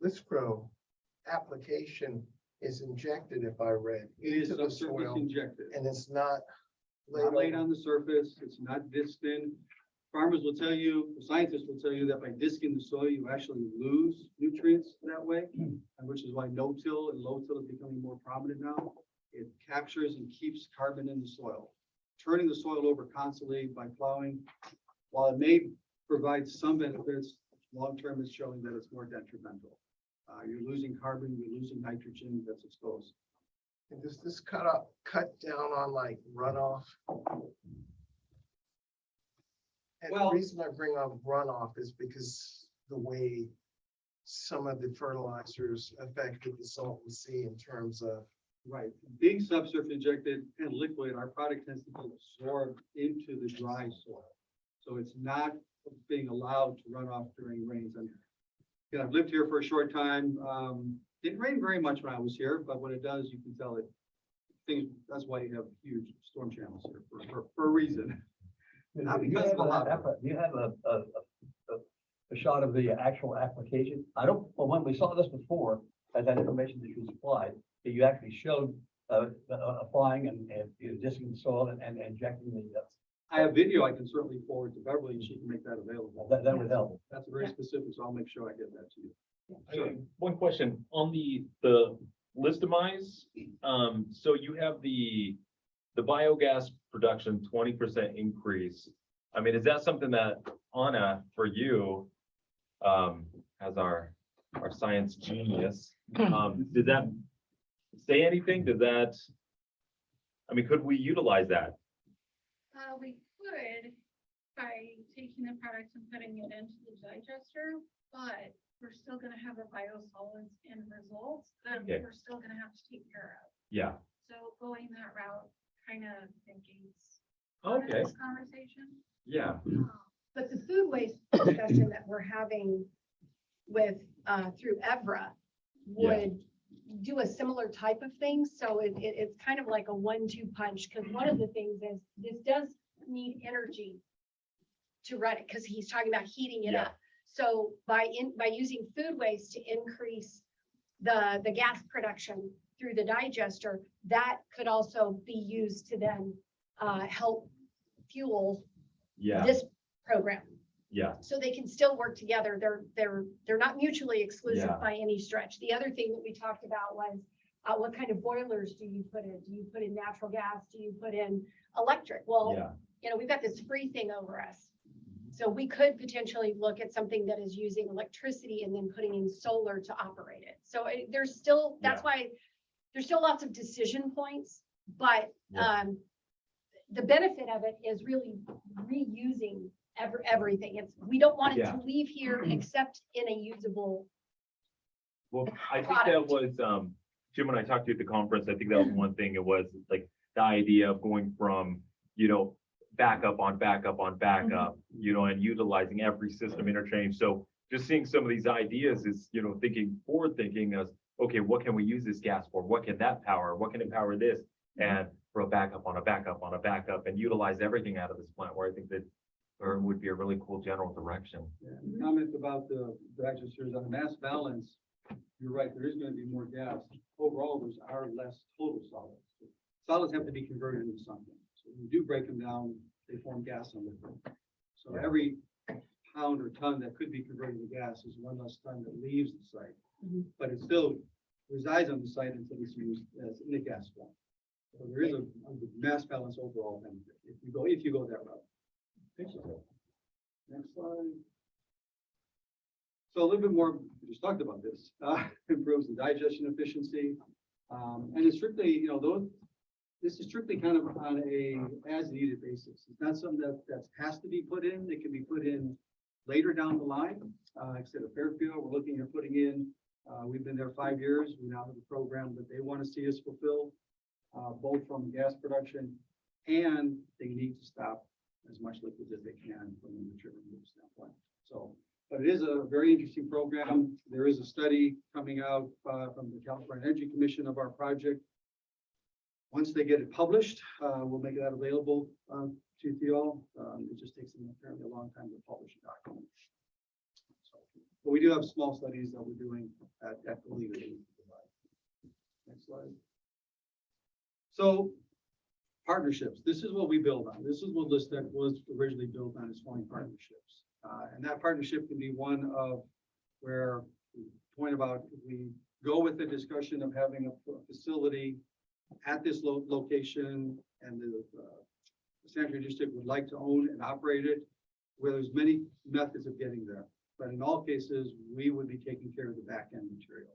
Lispro application is injected, if I read, it is into the subsurface soil, injected. and it's not Not laid over. on the surface, it's not this thin. Farmers will tell you, the scientists will tell you that by disking the soil, you actually lose nutrients that way, and which is why no-till and low-till is becoming more prominent now. It captures and keeps carbon in the soil. Turning the soil over constantly by plowing, while it may provide some benefits, long-term is showing that it's more detrimental. You're losing carbon, you're losing nitrogen that's exposed. And does this cut down on like runoff? And the Well- reason I bring up runoff is because the way some of the fertilizers affected the salton sea in terms of, Right, being subsurface injected and liquid, our product tends to be absorbed into the dry soil. So it's not being allowed to run off during rains. And you know, I've lived here for a short time. Didn't rain very much when I was here, but when it does, you can tell it. Things, that's why you have huge storm channels here for a reason. Not Do you because have of a lot. a shot of the actual application? I don't, well, when we saw this before, as that information that you supplied, that you actually showed applying and you know, disking the soil and injecting the, I have video I can certainly forward to Beverly and she can make that available. that would help. That's very specific, so I'll make sure I get that to you. Sure. One question on the listimize. So you have the biogas production 20% increase. I mean, is that something that Anna, for you, as our science genius, did that say anything? Did that, I mean, could we utilize that? We could by taking the product and putting it into the digester, but we're still gonna have the biosolids end results that Okay. we're still gonna have to take care of. Yeah. So going that route kind of negates Okay. this conversation. Yeah. But the food waste discussion that we're having with, through Evra would do a similar type of thing. So it's kind of like a 1-2 punch, because one of the things is this does need energy to run it, because he's talking about heating it Yeah. up. So by using food waste to increase the gas production through the digester, that could also be used to then help fuel Yeah. this program. Yeah. So they can still work together. They're not mutually exclusive Yeah. by any stretch. The other thing that we talked about was what kind of boilers do you put in? Do you put in natural gas? Do you put in electric? Well, Yeah. you know, we've got this free thing over us. So we could potentially look at something that is using electricity and then putting in solar to operate it. So there's still, that's why there's still lots of decision points, but Yeah. the benefit of it is really reusing everything. It's, we don't want it Yeah. to leave here except in a usable. Well, I think that was, Jim, when I talked to you at the conference, I think that was one thing. It was like the idea of going from, backup on backup on backup, and utilizing every system interchange. So just seeing some of these ideas is, forward thinking as, okay, what can we use this gas for? What can that power? What can it power this? And for a backup on a backup on a backup and utilize everything out of this plant, where I think that or would be a really cool general direction. Yeah, comment about the digesters on the mass balance. You're right, there is gonna be more gas. Overall, there's are less total solids. Solids have to be converted into something. So when you do break them down, they form gas on liquid. So Yeah. every pound or ton that could be converted to gas is one less ton that leaves the site. But it still resides on the site until it's used as in a gas form. So there is a mass balance overall benefit if you go that route. Next slide. So a little bit more, we just talked about this, improves the digestion efficiency. And it's strictly, you know, this is strictly kind of on a as needed basis. It's not something that has to be put in. It can be put in later down the line. Instead of Fairfield, we're looking at putting in, we've been there 5 years. We now have a program that they want to see us fulfill, both from gas production, and they need to stop as much liquid as they can from the material move standpoint. So, but it is a very interesting program. There is a study coming out from the California Energy Commission of our project. Once they get it published, we'll make that available to you all. It just takes them apparently a long time to publish a document. So, but we do have small studies that we're doing at the leader. Next slide. So partnerships, this is what we build on. This is what ListTech was originally built on, is forming partnerships. And that partnership can be one of where the point about if we go with the discussion of having a facility at this location, and the sanitary district would like to own and operate it, where there's many methods of getting there. But in all cases, we would be taking care of the back end material.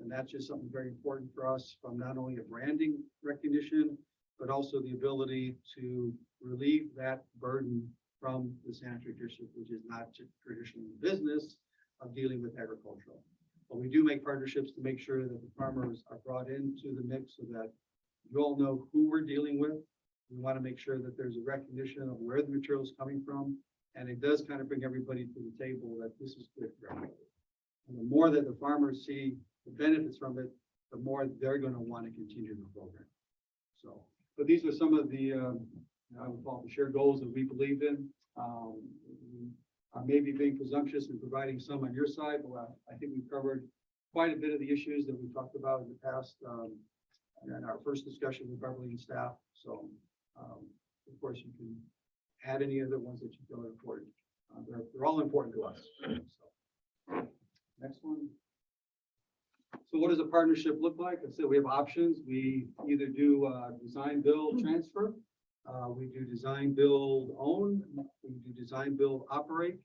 And that's just something very important for us, from not only a branding recognition, but also the ability to relieve that burden from the sanitary district, which is not just traditionally the business of dealing with agricultural. But we do make partnerships to make sure that the farmers are brought into the mix so that you all know who we're dealing with. We want to make sure that there's a recognition of where the material is coming from. And it does kind of bring everybody to the table that this is good for everybody. And the more that the farmers see the benefits from it, the more they're going to want to continue the program. So, but these are some of the, I would call the shared goals that we believe in. Maybe being presumptuous in providing some on your side, but I think we've covered quite a bit of the issues that we've talked about in the past, in our first discussion with Beverly and staff. So, of course, you can add any other ones that you feel are important. They're all important to us. So, next one. So what does a partnership look like? I said we have options. We either do design, build, transfer. We do design, build, own. We do design, build, operate.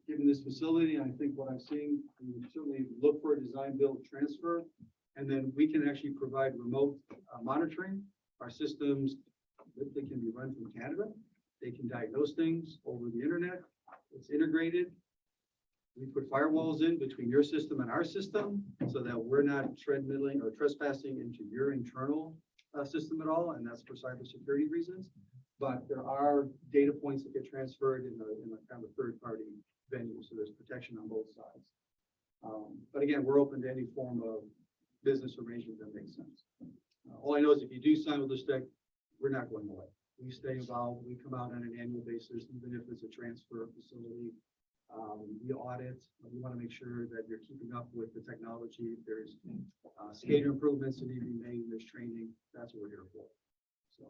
Given this facility, I think what I've seen, we certainly look for a design, build, transfer, and then we can actually provide remote monitoring. Our systems, they can be run from Canada. They can diagnose things over the internet. It's integrated. We put firewalls in between your system and our system so that we're not treadmilling or trespassing into your internal system at all, and that's for cybersecurity reasons. But there are data points that get transferred in a kind of third-party venue, so there's protection on both sides. But again, we're open to any form of business arrangement that makes sense. All I know is if you do sign with ListTech, we're not going away. We stay involved. We come out on an annual basis, even if it's a transfer facility. We audit. We want to make sure that you're keeping up with the technology. If there's SCADA improvements that need to be made, there's training. That's what we're here for. So,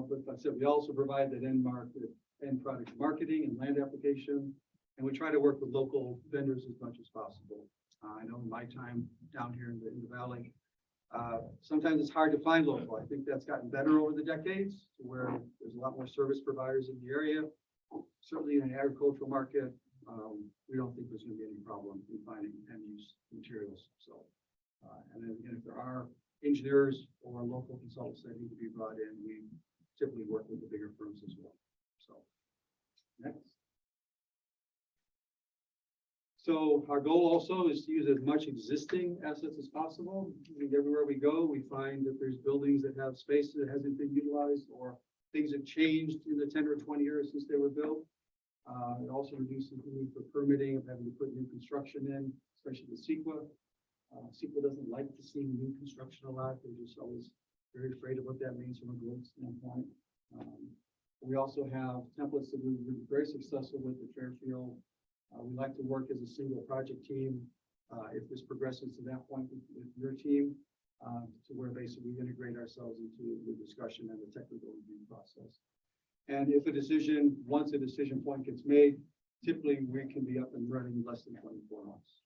but like I said, we also provide that end product marketing and land application, and we try to work with local vendors as much as possible. I know in my time down here in the valley, sometimes it's hard to find local. I think that's gotten better over the decades, to where there's a lot more service providers in the area. Certainly in the agricultural market, we don't think there's going to be any problem in finding end-use materials. So, and then again, if there are engineers or local consultants that need to be brought in, we typically work with the bigger firms as well. So, next. So our goal also is to use as much existing assets as possible. I think everywhere we go, we find that there's buildings that have space that hasn't been utilized, or things have changed in the 10 or 20 years since they were built. It also reduces the need for permitting of having to put new construction in, especially the CEQA. CEQA doesn't like to see new construction a lot. They're just always very afraid of what that means from a growth standpoint. We also have templates that we've been very successful with at Fairfield. We like to work as a single project team. If this progresses to that point with your team, to where basically we integrate ourselves into the discussion and the technical review process. And if once a decision point gets made, typically we can be up and running in less than 24 months.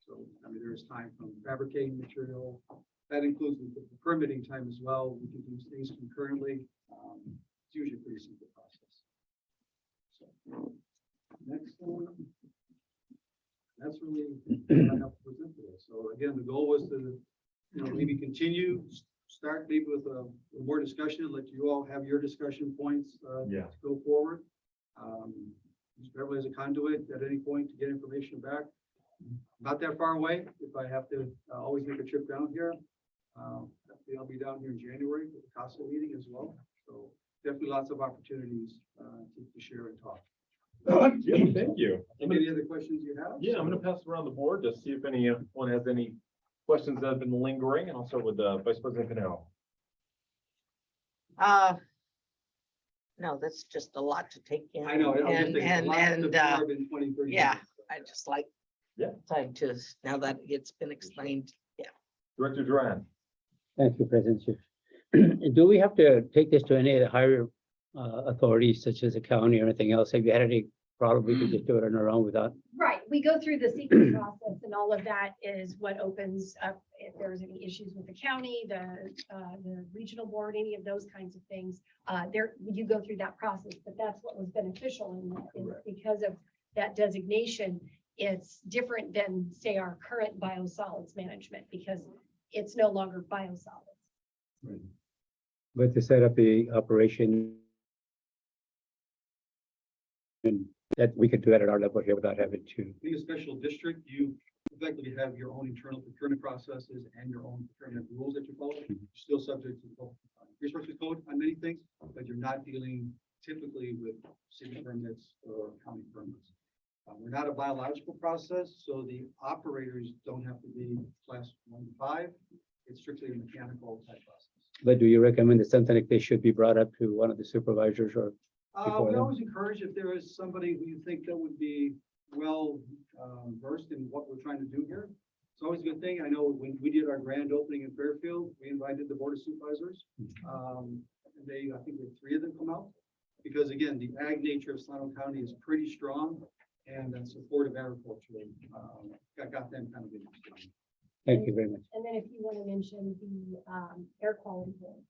So, I mean, there's time from fabricating material. That includes the permitting time as well. We can do things concurrently. It's usually a pretty simple process. Next one. That's really what I have to present today. So again, the goal was to, maybe continue, start maybe with a more discussion, let you all have your discussion points, Yeah. to go forward. Use Beverly as a conduit at any point to get information back. Not that far away, if I have to always make a trip down here. I'll be down here in January for the CASA meeting as well. So definitely lots of opportunities to share and talk. Yeah, thank you. Any other questions you have? Yeah, I'm gonna pass around the board to see if anyone has any questions that have been lingering, and I'll start with Vice President Canal. No, that's just a lot to take in. I know. I was just saying, a lot to And, absorb in 20, 30 yeah, minutes. I just like. Yeah. Time to, now that it's been explained, Director Duran. Thank you, President Chief. Do we have to take this to any of the higher authorities such as the county or anything else? Have you had any problem? We could just do it on our own without? Right, we go through the secret process and all of that is what opens up if there's any issues with the county, the regional board, any of those kinds of things. You go through that process, but that's what was beneficial in that, is because of that designation. It's different than, say, our current biosolids management, because it's no longer biosolids. But to set up the operation and that we could do that at our level here without having to. Being a special district, you effectively have your own internal procurement processes and your own procurement rules that you follow. You're still subject to the resources code on many things, but you're not dealing typically with city permits or county permits. We're not a biological process, so the operators don't have to be class 1 to 5. It's strictly a mechanical type process. But do you recommend that something like this should be brought up to one of the supervisors or? We always encourage if there is somebody who you think that would be well versed in what we're trying to do here. It's always a good thing. I know when we did our grand opening in Fairfield, we invited the board of supervisors. And I think we had 3 of them come out. Because again, the ag nature of Solano County is pretty strong and support of agriculture got them kind of interested. Thank you very much. And then if you want to mention the air quality board.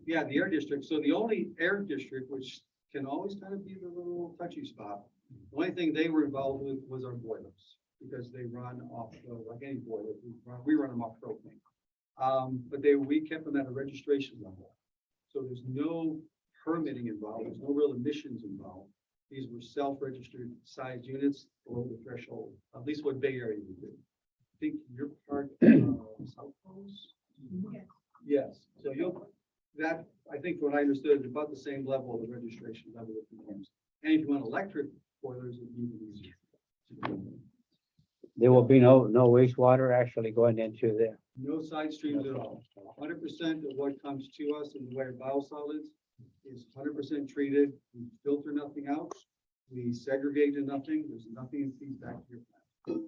Yeah, the air district. So the only air district, which can always kind of be the little touchy spot. The only thing they were involved with was our boilers, because they run off, like any boiler, we run them off propane. But we kept them at a registration level. So there's no permitting involved, there's no real emissions involved. These were self-registered sized units below the threshold, at least what Bay Area would do. I think you're part of South Coast? Yes, so that, I think what I understood, is about the same level of the registration level of the homes. And if you want electric boilers, it'd be even easier. There will be no wastewater actually going into there. No side streams at all. 100% of what comes to us in the way of biosolids is 100% treated. We filter nothing out. We segregate to nothing. There's nothing in feedback to your plant.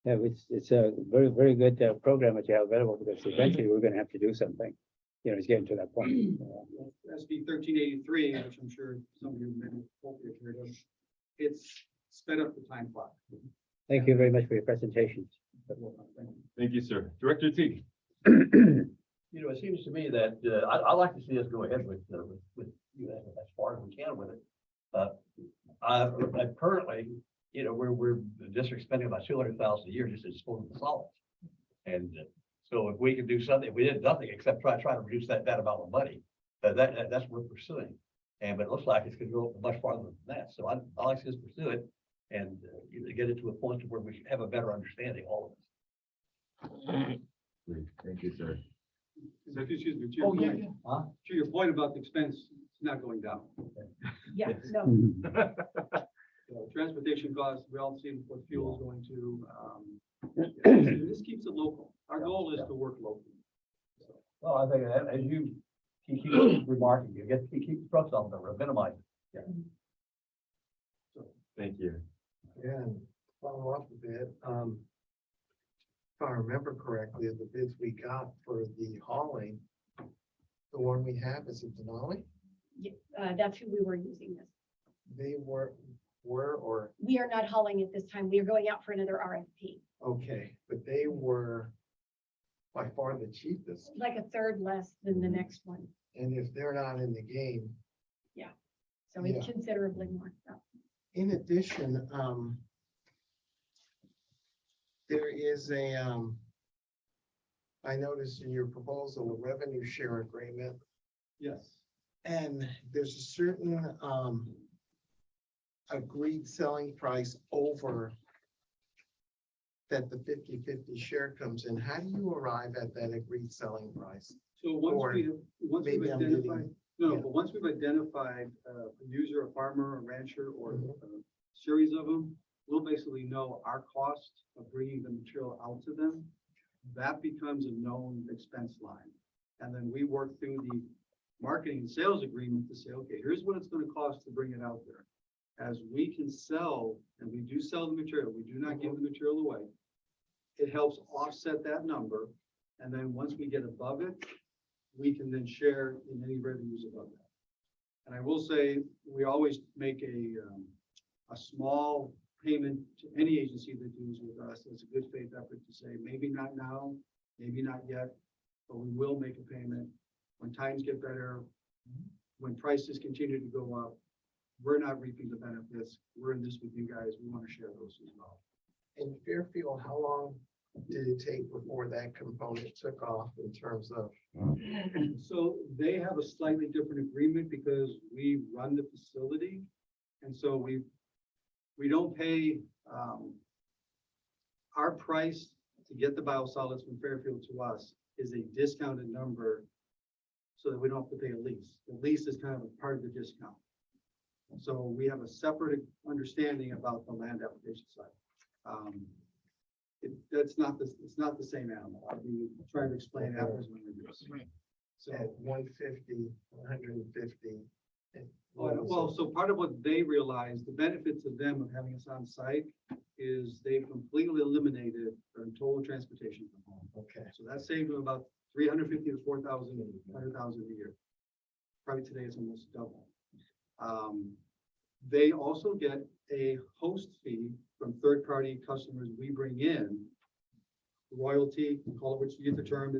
Yeah, it's a very, very good program that you have available because eventually we're going to have to do something. It's getting to that point. SB 1383, which I'm sure some of you may hopefully have heard of, it's sped up the time clock. Thank you very much for your presentation. Thank you, sir. Director Teague. It seems to me that I like to see us go ahead with you as far as we can with it. I currently, we're the district spending about $200,000 a year just to dispose of the solids. And so if we can do something, if we did nothing except try to reduce that amount of money, that's worth pursuing. But it looks like it's going to go much farther than that. So I like to just pursue it and get it to a point where we have a better understanding, all of us. Thank you, sir. Excuse me, to your point about the expense, it's not going down. Yeah, no. Transportation costs, we all see what fuel is going to. This keeps it local. Our goal is to work locally. Well, I think that as you keep remarking, you get to keep the trucks off the road, minimize it. Thank you. Yeah, and follow up a bit. If I remember correctly, the bids we got for the hauling, the one we have is a Denali. That's who we were using this. They were or, We are not hauling at this time. We are going out for another RFP, okay, but they were by far the cheapest. like a third less than the next one. And if they're not in the game, So it's Yeah. considerably more. So. In addition, there is I noticed in your proposal, a revenue share agreement, Yes. and there's a certain, agreed selling price over that the 50-50 share comes in. How do you arrive at that agreed selling price? So Or once we've maybe I'm identified, getting- no, yeah. but once we've identified a user, a farmer, a rancher, or Mhm. a series of them, we'll basically know our cost of bringing the material out to them. That becomes a known expense line. And then we work through the marketing and sales agreement to say, okay, here's what it's gonna cost to bring it out there. As we can sell, and we do sell the material, we do not give the material away. It helps offset that number. And then once we get above it, we can then share in any revenues above that. And I will say, we always make a small payment to any agency that deals with us as a good faith effort to say, maybe not now, maybe not yet, but we will make a payment when times get better, when prices continue to go up. We're not reaping the benefits. We're in this with you guys. We want to share those as well. In Fairfield, how long did it take before that component took off in terms of? So they have a slightly different agreement because we run the facility. And so we don't pay, our price to get the biosolids from Fairfield to us is a discounted number so that we don't have to pay a lease. The lease is kind of a part of the discount. So we have a separate understanding about the land application side. It's not the same animal. I'll be trying to explain apples when we do this. So, At 150, 150. well, so part of what they realize, the benefit to them of having us on site is they've completely eliminated their total transportation from home. Okay. So that saved them about 350 to 4,000, 100,000 a year. Probably today it's almost double. They also get a host fee from third-party customers we bring in. Royalty, call it what you get the term,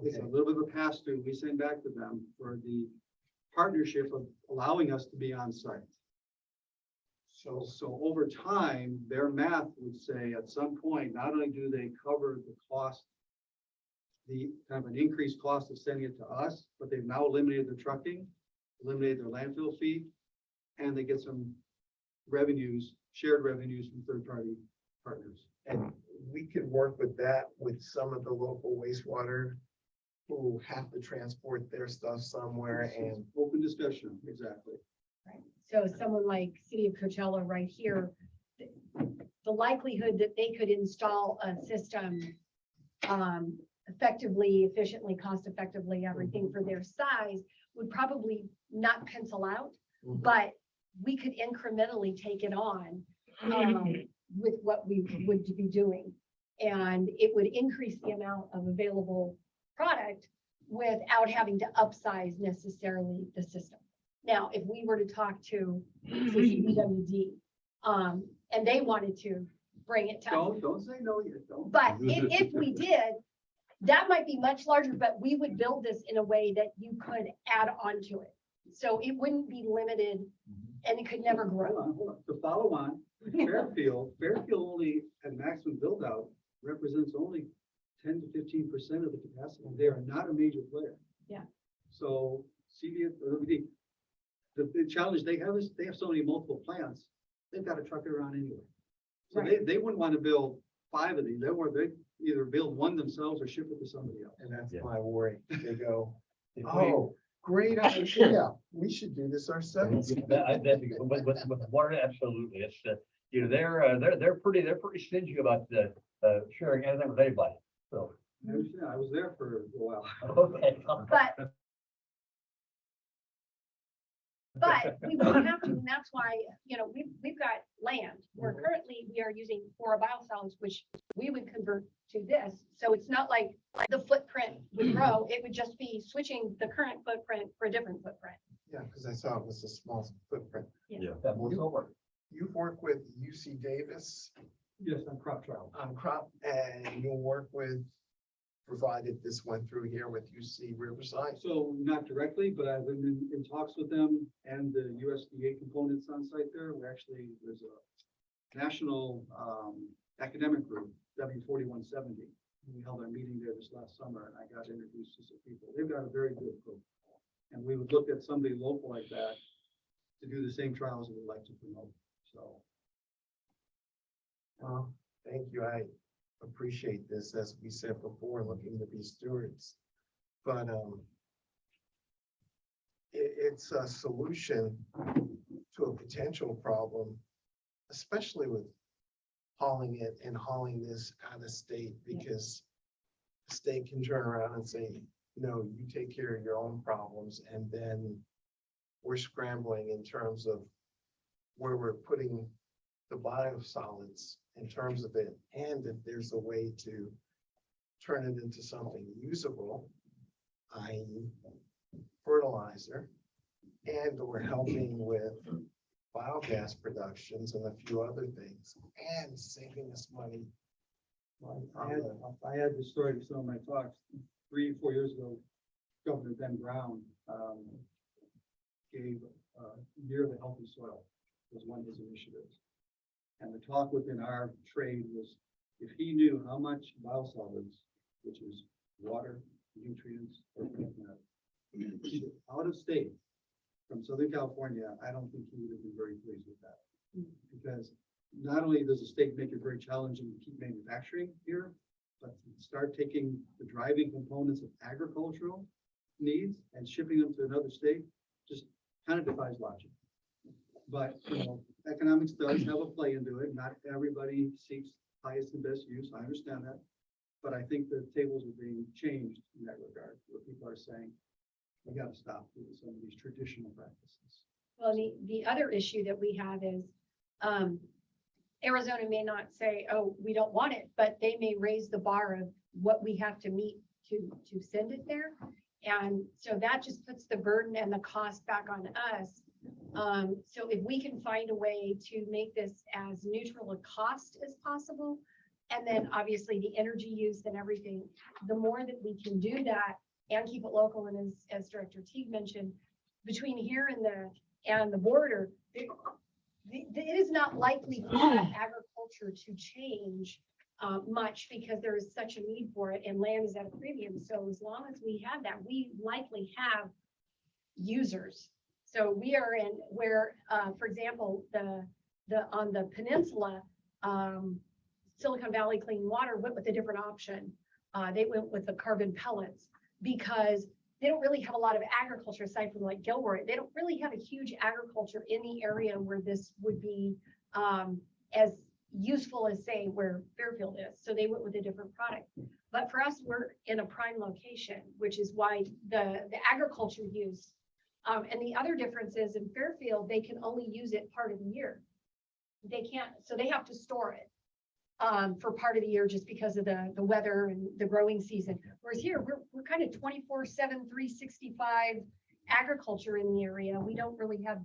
it's a little bit of a pass-through we send back to them for the partnership of allowing us to be on site. So over time, their math would say at some point, not only do they cover the cost, the kind of an increased cost of sending it to us, but they've now eliminated the trucking, eliminated their landfill fee, and they get some revenues, shared revenues from third-party partners. And we could work with that with some of the local wastewater who have to transport their stuff somewhere and. Open discussion, exactly. Right. So someone like City of Coachella right here, the likelihood that they could install a system effectively, efficiently, cost effectively, everything for their size would probably not pencil out, Mhm. but we could incrementally take it on with what we would be doing. And it would increase the amount of available product without having to upsize necessarily the system. Now, if we were to talk to BWD, and they wanted to bring it to us, Don't say no yet, don't. but if we did, that might be much larger, but we would build this in a way that you could add on to it. So it wouldn't be limited and it could never grow. Hold on. To follow on, Fairfield only at maximum build out represents only 10 to 15% of the capacity. They are not a major player. Yeah. So the challenge they have is they have so many multiple plants, they've got to truck it around anyway. So Right. they wouldn't want to build 5 of these. They either build one themselves or ship it to somebody else. And that's Yeah. my worry. They go, If we- oh, great idea. We should do this ourselves. With water, absolutely, it's, they're pretty stingy about, sharing anything with anybody, so. I was there for a while. Okay. But we won't have to, and that's why, we've got land where currently we are using for biosolids, which we would convert to this. So it's not like the footprint would grow, it would just be switching the current footprint for a different footprint. Yeah, because I saw it was a small footprint. That moves over. You've worked with UC Davis Yes, on crop trial. on crop and you'll work with provided this went through here with UC Riverside? So not directly, but I've been in talks with them and the USDA components on site there. There's a national academic group, W4170. We held our meeting there this last summer and I got introduced to some people. They've got a very good program. And we would look at somebody local like that to do the same trials that we'd like to promote, so. Well, thank you. I appreciate this, as we said before, looking to be stewards. But it's a solution to a potential problem, especially with hauling it and hauling this out of state, because the state can turn around and say, no, you take care of your own problems, and then we're scrambling in terms of where we're putting the biosolids in terms of it, and if there's a way to turn it into something usable, i.e. fertilizer, and or helping with biogas productions and a few other things, and saving us money. I had this story to some of my talks 3-4 years ago. Governor Ben Brown gave Year of the Healthy Soil was one of his initiatives. And the talk within our trade was, if he knew how much biosolids, which is water, nutrients, or plant matter, out of state from Southern California, I don't think he would have been very pleased with that. Because not only does the state make it very challenging to keep manufacturing here, but to start taking the driving components of agricultural needs and shipping them to another state just kind of defies logic. But, you know, economics does have a play into it. Not everybody seeks highest and best use. I understand that. But I think the tables are being changed in that regard, where people are saying, we got to stop with some of these traditional practices. Well, the other issue that we have is, Arizona may not say, oh, we don't want it, but they may raise the bar of what we have to meet to send it there. And so that just puts the burden and the cost back on us. So if we can find a way to make this as neutral a cost as possible, and then obviously the energy use and everything, the more that we can do that and keep it local, and as Director Teague mentioned, between here and the border, it is not likely for that agriculture to change much, because there is such a need for it and land is at a premium. So as long as we have that, we likely have users. So we are in where, for example, on the peninsula, Silicon Valley Clean Water went with a different option. They went with the carbon pellets because they don't really have a lot of agriculture aside from like Gilroy. They don't really have a huge agriculture in the area where this would be as useful as, say, where Fairfield is. So they went with a different product. But for us, we're in a prime location, which is why the agriculture use. And the other difference is in Fairfield, they can only use it part of the year. They can't, so they have to store it for part of the year just because of the weather and the growing season. Whereas here, we're kind of 24/7, 365 agriculture in the area. We don't really have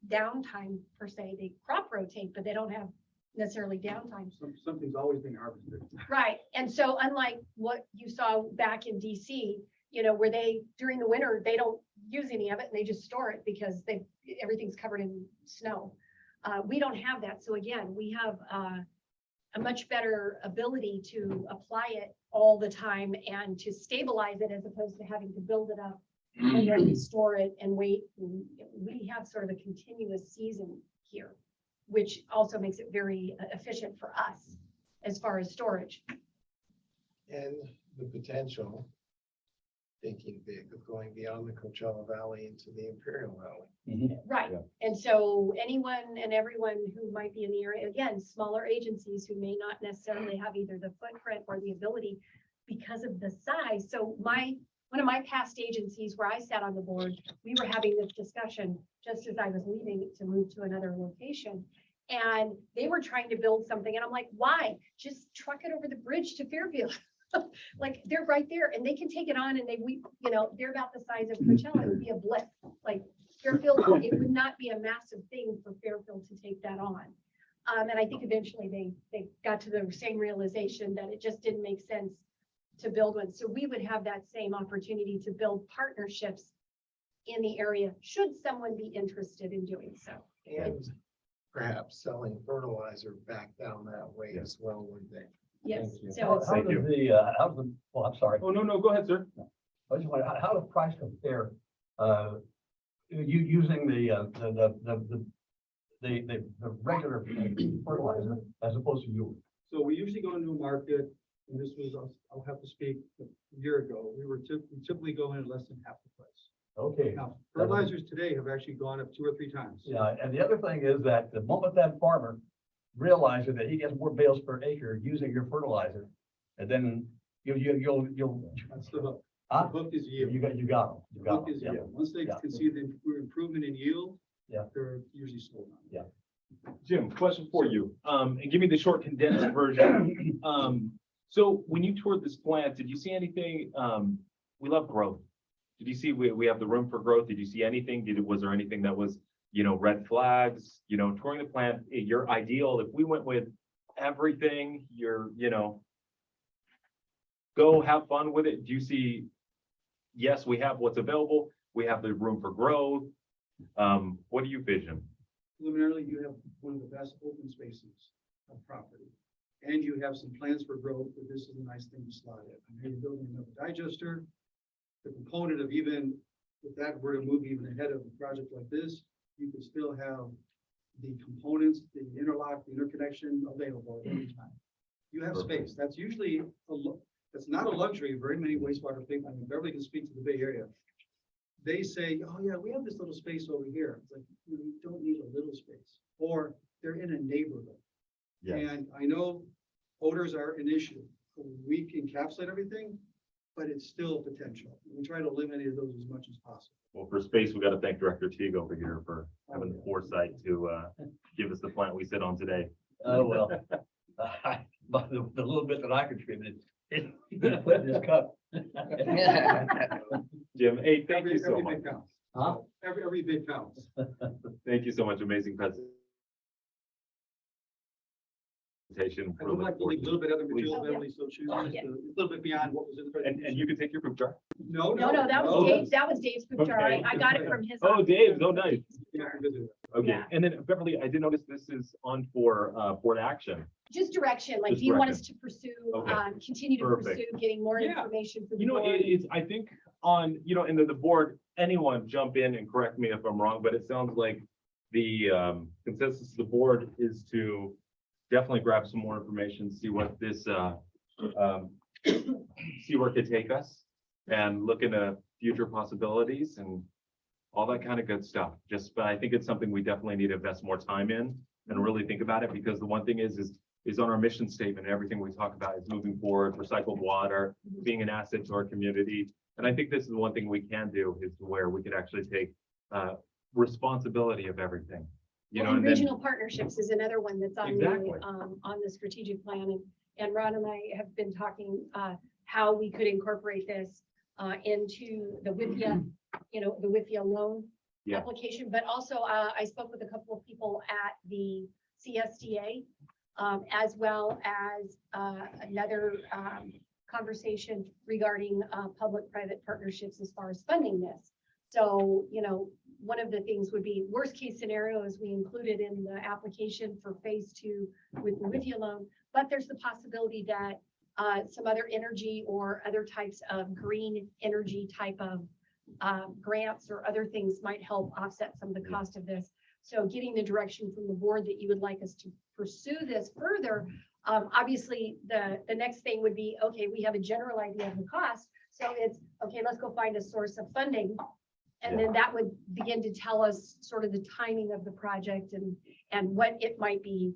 downtime per se. They crop rotate, but they don't have necessarily downtime. Something's always being harvested. Right. And so unlike what you saw back in DC, you know, where they, during the winter, they don't use any of it and they just store it because everything's covered in snow. We don't have that. So again, we have a much better ability to apply it all the time and to stabilize it as opposed to having to build it up and then restore it and wait. We have sort of a continuous season here, which also makes it very efficient for us as far as storage. And the potential, thinking big, of going beyond the Coachella Valley into the Imperial Valley. Right. And so anyone and everyone who might be in the area, again, smaller agencies who may not necessarily have either the footprint or the ability because of the size. So one of my past agencies where I sat on the board, we were having this discussion just as I was leaving to move to another location. And they were trying to build something. And I'm like, why? Just truck it over the bridge to Fairfield. Like they're right there and they can take it on and they're about the size of Coachella. It would be a blip. Like Fairfield, it would not be a massive thing for Fairfield to take that on. And I think eventually they got to the same realization that it just didn't make sense to build one. So we would have that same opportunity to build partnerships in the area, should someone be interested in doing so. And perhaps selling fertilizer back down that way as well one day. Yes, Thank you. so How it's- Thank does you. how's the, well, I'm sorry. Oh, no, go ahead, sir. I just wonder, how does price compare, you using the regular fertilizer as opposed to you? So we usually go into a market, and this was, I'll have to speak, a year ago, we typically go in at less than half the price. Okay, Now, fertilizers today have actually gone up 2 or 3 times. yeah, and the other thing is that the moment that farmer realizes that he gets more bales per acre using your fertilizer, and then you'll, That's the hook. The huh? hook is yield. You got them. The hook is yield. Once they Yeah. can see the improvement in yield. Yeah. They're usually sold on. Yeah. Jim, question for you, and give me the short condensed version. So when you toured this plant, did you see anything, we love growth. Did you see, we have the room for growth? Did you see anything? Was there anything that was, red flags, touring the plant, your ideal, if we went with everything, go have fun with it. Do you see, yes, we have what's available, we have the room for growth. What do you vision? Preliminarily, you have one of the best open spaces of property. And you have some plans for growth, but this is a nice thing to slot in. I know you're building another digester. The component of even, if that were to move even ahead of a project like this, you could still have the components, the interlock, the interconnection available at any time. You have space. That's usually, that's not a luxury. Very many wastewater things, I mean, Beverly can speak to the Bay Area. They say, oh yeah, we have this little space over here. It's like, you don't need a little space, or they're in a neighborhood. Yes. And I know odors are an issue. We can encapsulate everything, but it's still potential. We try to eliminate those as much as possible. Well, for space, we got to thank Director Teague over here for having the foresight to give us the plant we sit on today. Oh, well. But the little bit that I contributed, it put in this cup. Jim, hey, thank you so Every much. bit counts. Huh? Every bit counts. Thank you so much. Amazing presentation. I would like to leave a little bit other material, Oh, yeah. Beverly, so choose Oh, just yeah. a little bit beyond what was in the And presentation. you can take your poop jar. No, No, that was no. Dave, that was Dave's food jar. Okay. I got it from his. Oh, office. Dave, oh, nice. You have to visit it. Okay, Yeah. and then Beverly, I did notice this is on for board action. Just direction, like, Just do you want direction. us to pursue, Okay. continue to Perfect. pursue getting more Yeah. information for the You know, board? it's, I think on, and the board, anyone jump in and correct me if I'm wrong, but it sounds like the consensus of the board is to definitely grab some more information, see what this, see where it could take us and look into future possibilities and all that kind of good stuff. But I think it's something we definitely need to invest more time in and really think about it, because the one thing is on our mission statement, everything we talk about is moving forward, recycled water, being an asset to our community. And I think this is the one thing we can do, is where we could actually take responsibility of everything. Well, And and then, regional partnerships is another one that's Exactly. on the strategic plan. And Ron and I have been talking, how we could incorporate this, into the WIFIA, the WIFIA loan Yeah. application. But also, I spoke with a couple of people at the CSDA, as well as, another, conversation regarding, public-private partnerships as far as funding this. So, one of the things would be, worst case scenario is we included in the application for phase 2 with the WIFIA loan, but there's the possibility that some other energy or other types of green energy type of grants or other things might help offset some of the cost of this. So getting the direction from the board that you would like us to pursue this further, obviously the next thing would be, okay, we have a general idea of the cost. So it's, okay, let's go find a source of funding. And then that would begin to tell us sort of the timing of the project and what it might be,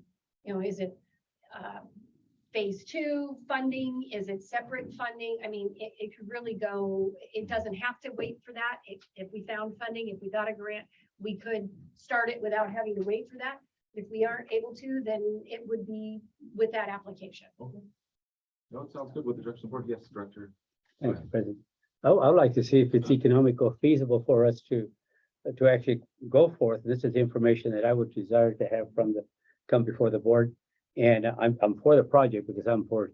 is it phase 2 funding? Is it separate funding? I mean, it could really go, it doesn't have to wait for that. If we found funding, if we got a grant, we could start it without having to wait for that. If we aren't able to, then it would be with that application. okay. No, it sounds good with the direction of the board. Yes, Director. Thank you, President. I would like to see if it's economical feasible for us to actually go forth. This is information that I would desire to have come before the board. And I'm for the project because I'm for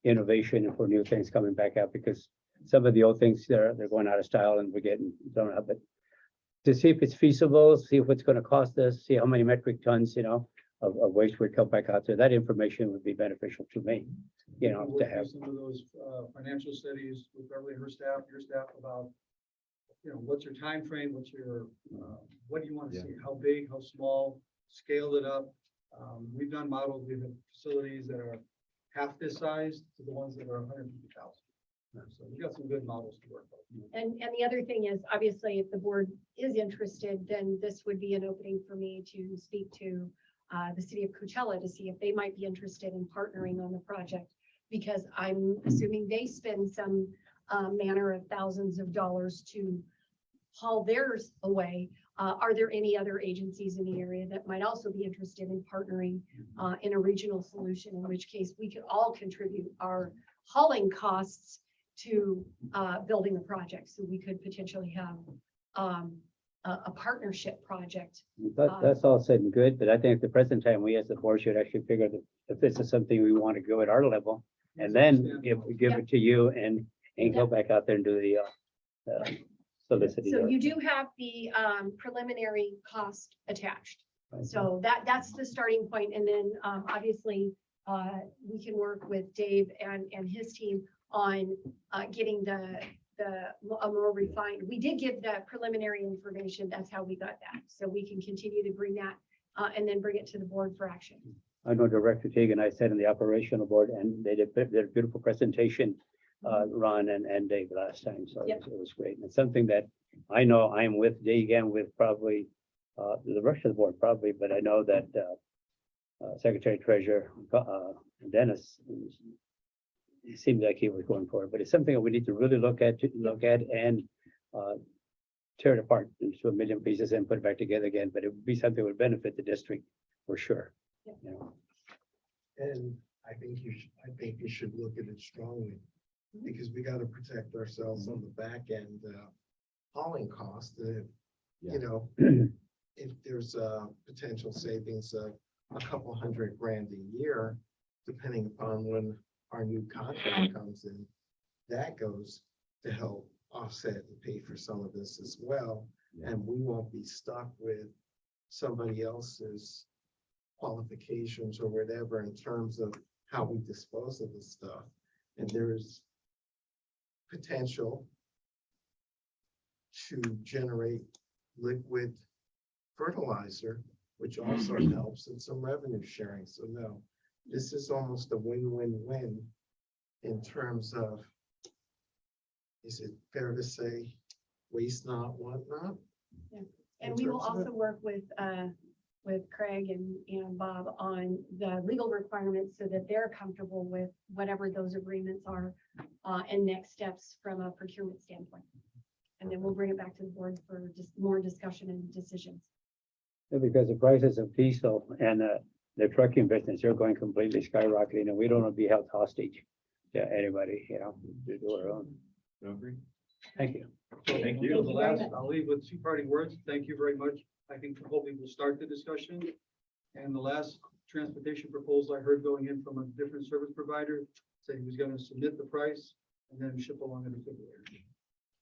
innovation and for new things coming back out, because some of the old things, they're going out of style and we're getting thrown out, but to see if it's feasible, see if it's gonna cost us, see how many metric tons, of waste would come back out there, that information would be beneficial to me, to We'll do have. some of those financial studies with Beverly, her staff, your staff about, what's your time frame? What's your, what do you want to see? How big, how small, scale it up. We've done models, we have facilities that are half this size to the ones that are 150,000. So we've got some good models to work with. And the other thing is, obviously, if the board is interested, then this would be an opening for me to speak to the city of Coachella to see if they might be interested in partnering on the project. Because I'm assuming they spend some manner of thousands of dollars to haul theirs away. Are there any other agencies in the area that might also be interested in partnering in a regional solution, in which case we could all contribute our hauling costs to building a project? So we could potentially have a partnership project. That's all said and good, but I think at the present time, we as the board should actually figure that if this is something we want to go at our level, and then give it to you and go back out there and do the soliciting. So you do have the preliminary cost attached. So that's the starting point. And then obviously we can work with Dave and his team on getting a more refined. We did give the preliminary information. That's how we got that. So we can continue to bring that and then bring it to the board for action. I know Director Teague and I sat in the operational board and they did a beautiful presentation, Ron and Dave last time. So Yep. it was great. And it's something that I know I'm with Dave again with probably the rest of the board probably, but I know that Secretary Treasurer Dennis, it seemed like he was going for it, but it's something that we need to really look at and tear it apart into a million pieces and put it back together again. But it would be something that would benefit the district for sure. And I think you should look at it strongly, because we gotta protect ourselves on the back end, hauling cost. If there's a potential savings of a couple $100,000 a year, depending upon when our new contract comes in, that goes to help offset and pay for some of this as well. And we won't be stuck with somebody else's qualifications or whatever in terms of how we dispose of the stuff. And there's potential to generate liquid fertilizer, which also helps, and some revenue sharing. So no, this is almost a win-win-win in terms of, is it fair to say, waste not, want not? And we will also work with Craig and Bob on the legal requirements so that they're comfortable with whatever those agreements are and next steps from a procurement standpoint. And then we'll bring it back to the board for just more discussion and decisions. Because the prices of diesel and the trucking business are going completely skyrocketing, and we don't want to be held hostage to anybody, to do our own. Agree. Thank you. Thank you. The last, I'll leave with two parting words. Thank you very much. I think hopefully we'll start the discussion. And the last transportation proposal I heard going in from a different service provider said he was going to submit the price and then ship along in the refrigerator.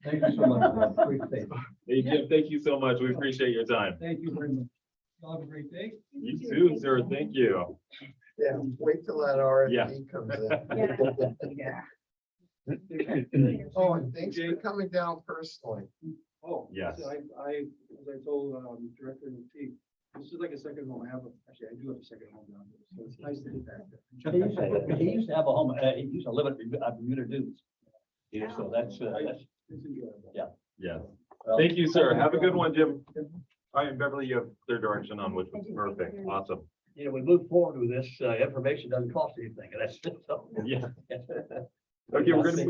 Thank you so much. Appreciate it. Hey, Jim, thank you so much. We appreciate your time. Thank you very much. Y'all have a great day. You too, sir. Thank you. Yeah, wait till that RFP comes in. Yeah. Oh, and thanks for coming down personally. Oh, Yes. As I told Director Teague, this is like a second home. Actually, I do have a second home down there, so it's nice to get back there. He used to have a home, he used to live at Bermuda Dunes. Yeah, so that's, It's enjoyable. Yes. well, Thank you, sir. Have a good one, Jim. All right, and Beverly, you have clear direction on which was perfect. Awesome. we move forward with this, information doesn't cost anything, and that's, so. Yeah. Okay, we're gonna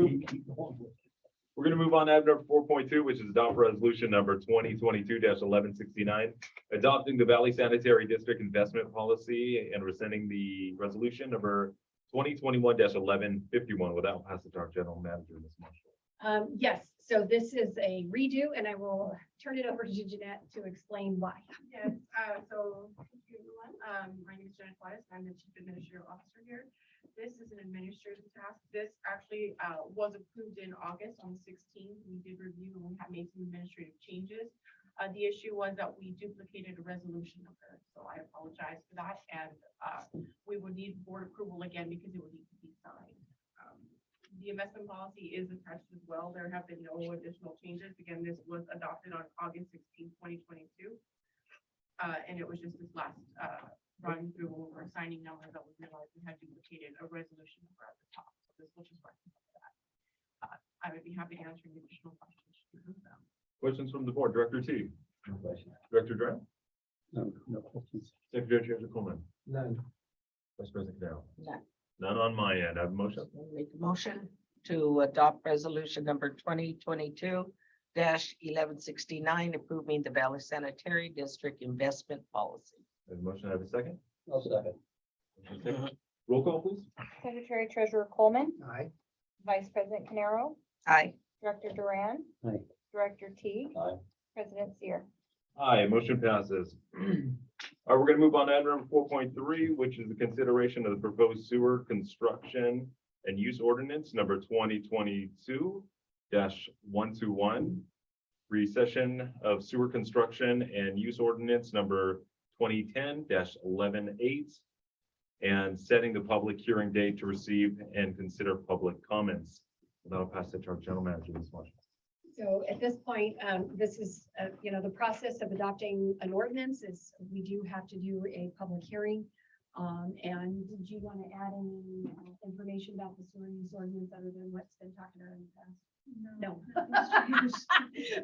move on to item number 4.2, which is adopt resolution number 2022-1169, adopting the Valley Sanitary District Investment Policy and rescinding the resolution number 2021-1151. Without passing to our general manager, Ms. Marshall. Yes, so this is a redo and I will turn it over to Jeanette to explain why. Yes, so, thank you, everyone. My name is Janet Juarez. I'm the Chief Administrative Officer here. This is an administrative task. This actually was approved in August on the 16th. We did review and we have made some administrative changes. The issue was that we duplicated a resolution number, so I apologize for that. And we would need board approval again because it would need to be signed. The investment policy is attached as well. There have been no additional changes. Again, this was adopted on August 16, 2022. And it was just this last run through or signing number that we realized we had duplicated a resolution number at the top. So this will just rectify that. I would be happy to answer any additional questions. Questions from the board, Director T, No question. Director Durant, No questions. Secretary Chair Coleman, None. Vice President Canaro. None. None on my end. I have a motion. Make a motion to adopt resolution number 2022-1169, approving the Valley Sanitary District investment policy. I have a motion. I have a second. I'll second. Roll call, please. Secretary Treasurer Coleman, Aye. Vice President Canaro, Aye. Director Duran. Aye. Director T. Aye. President Seer. Aye, motion passes. All right, we're gonna move on to item number 4.3, which is the consideration of the proposed sewer construction and use ordinance number 2022-121. Recession of sewer construction and use ordinance number 2010-11-8. And setting the public hearing date to receive and consider public comments. And I'll pass it to our general manager this morning. So at this point, this is, the process of adopting an ordinance is, we do have to do a public hearing. And did you want to add any information about the sewer use ordinance other than what's been talked about in the past? No.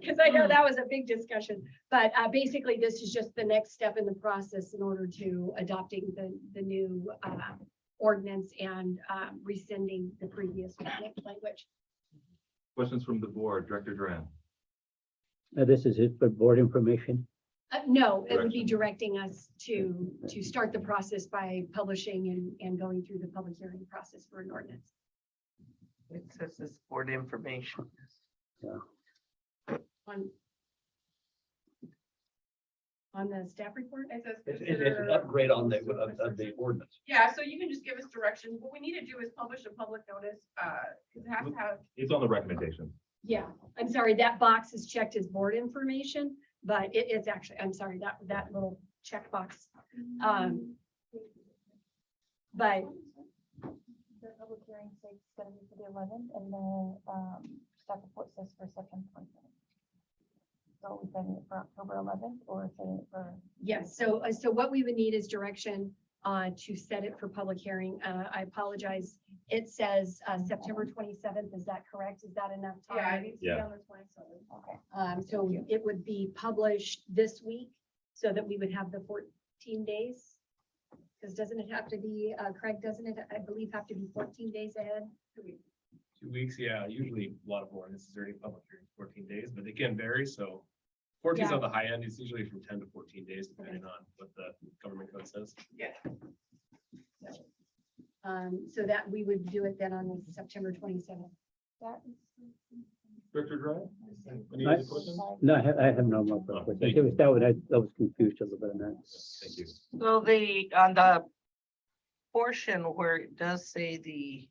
Because I know that was a big discussion, but basically this is just the next step in the process in order to adopting the new ordinance and rescinding the previous language. Questions from the board, Director Duran. This is it for board information. No, it would be directing us to start the process by publishing and going through the public hearing process for an ordinance. It says this board information. On the staff report? It says. It's an consider- upgrade on the, of the ordinance. Yeah, so you can just give us directions. What we need to do is publish a public notice, because it has to have, It's on the recommendation. Yeah, I'm sorry, that box is checked as board information, but it's actually, I'm sorry, that little checkbox. But The public hearing says it's gonna be for the 11th, and the staff report says for September 27th. So we setting it for October 11th or setting it for? yes, so what we would need is direction to set it for public hearing. I apologize. It says September 27th. Is that correct? Is that enough time? yeah, it needs to be Yeah. on the 27th. Okay. So it would be published this week so that we would have the 14 days. Because doesn't it have to be, Craig, doesn't it, I believe, have to be 14 days ahead? 2 weeks, yeah, usually a lot of ordinances are already public hearings, 14 days, but it can vary, so 14 is Yeah. on the high end, it's usually from 10 to 14 days, depending on what the government code says. Yeah. So that we would do it then on the September 27th. That is. Director Duran? Any Nice. other questions? No, I have no more Oh, questions. thank It was that one, I was confused a little bit on that. Thank you. So on the portion where it does say the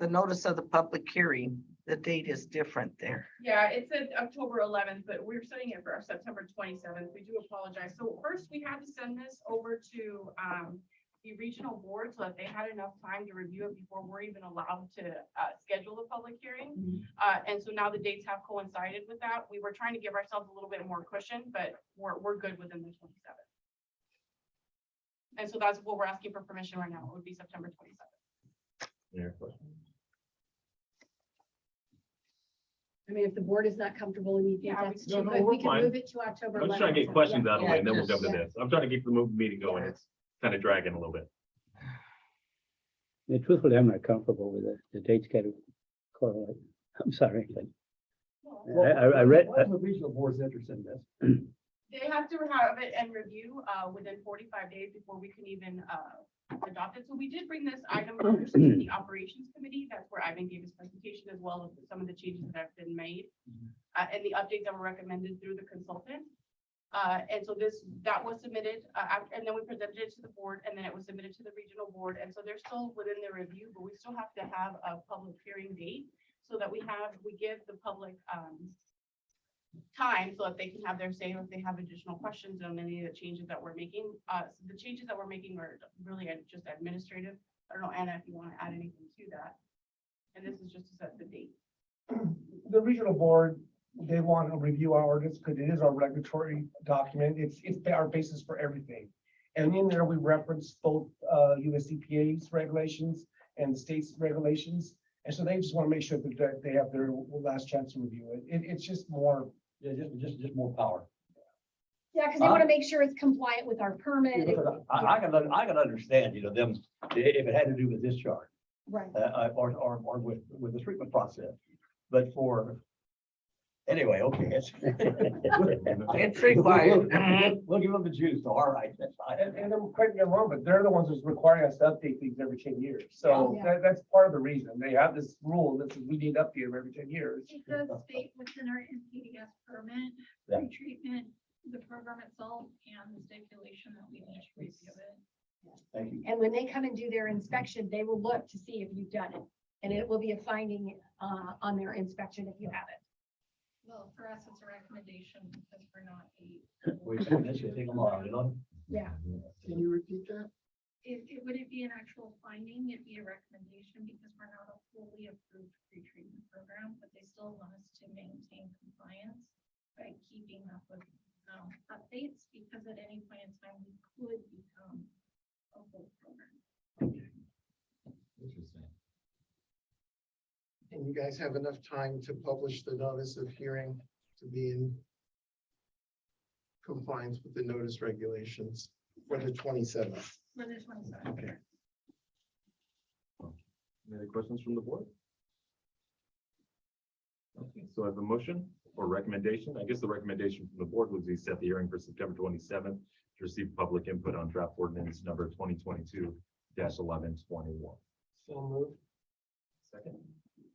notice of the public hearing, the date is different there. Yeah, it said October 11th, but we're setting it for our September 27th. We do apologize. So first, we had to send this over to the regional board so that they had enough time to review it before we're even allowed to schedule the public hearing. And so now the dates have coincided with that. We were trying to give ourselves a little bit more cushion, but we're good within the 27th. And so that's what we're asking for permission right now. It would be September 27th. Any other questions? I mean, if the board is not comfortable and you think Yeah, that's No, too no, good, we're we can fine. move it to October 11th. I'm just trying to get questions out of the way and then we'll Yeah, jump to just- this. I'm trying to keep the meeting going. Yeah. It's kind of dragging a little bit. Yeah, truthfully, I'm not comfortable with it. The dates get correlate. I'm sorry, but I read, Why is the regional board's interested in this? They have to have it and review within 45 days before we can even adopted. So we did bring this item first to the operations committee. That's where Ivan gave his presentation as well as some of the changes that have been made. And the updates that were recommended through the consultant. And so that was submitted, and then we presented it to the board, and then it was submitted to the regional board. And so they're still within their review, but we still have to have a public hearing date so that we give the public, time so that they can have their say if they have additional questions on any of the changes that we're making. So the changes that we're making are really just administrative. I don't know, Anna, if you want to add anything to that. And this is just to set the date. The regional board, they want to review our ordinance because it is our regulatory document. It's our basis for everything. And in there, we reference both US EPA's regulations and the state's regulations. And so they just want to make sure that they have their last chance to review it. It's just more. Yeah, just more power. Yeah, because they want to make sure it's compliant with our permit. I can understand, them, if it had to do with discharge, Right. or with the treatment process. But anyway, okay. It's required. We'll give them the juice, so all right, that's fine. And I'm correct me if I'm wrong, but they're the ones who's requiring us to update things every 10 years. So Yeah. that's part of the reason. They have this rule that says we need to update them every 10 years. It does state within our NPDS permit, Yeah. pre-treatment, the program itself, and the stipulation that we need to review it. Thank you. And when they come and do their inspection, they will look to see if you've done it. And it will be a finding on their inspection if you haven't. Well, for us, it's a recommendation because we're not This should take a while, Yeah. Can you repeat that? it wouldn't be an actual finding, it'd be a recommendation because we're not a fully approved pre-treatment program, but they still want us to maintain compliance by keeping up with updates, because at any point in time, we could become a full program. Interesting. And you guys have enough time to publish the notice of hearing to be in compliance with the notice regulations for the 27th. For this one, Okay. Any other questions from the board? Okay, so I have a motion or recommendation. I guess the recommendation from the board was to set the hearing for September 27th to receive public input on draft ordinance number 2022-1121. So moved. Second.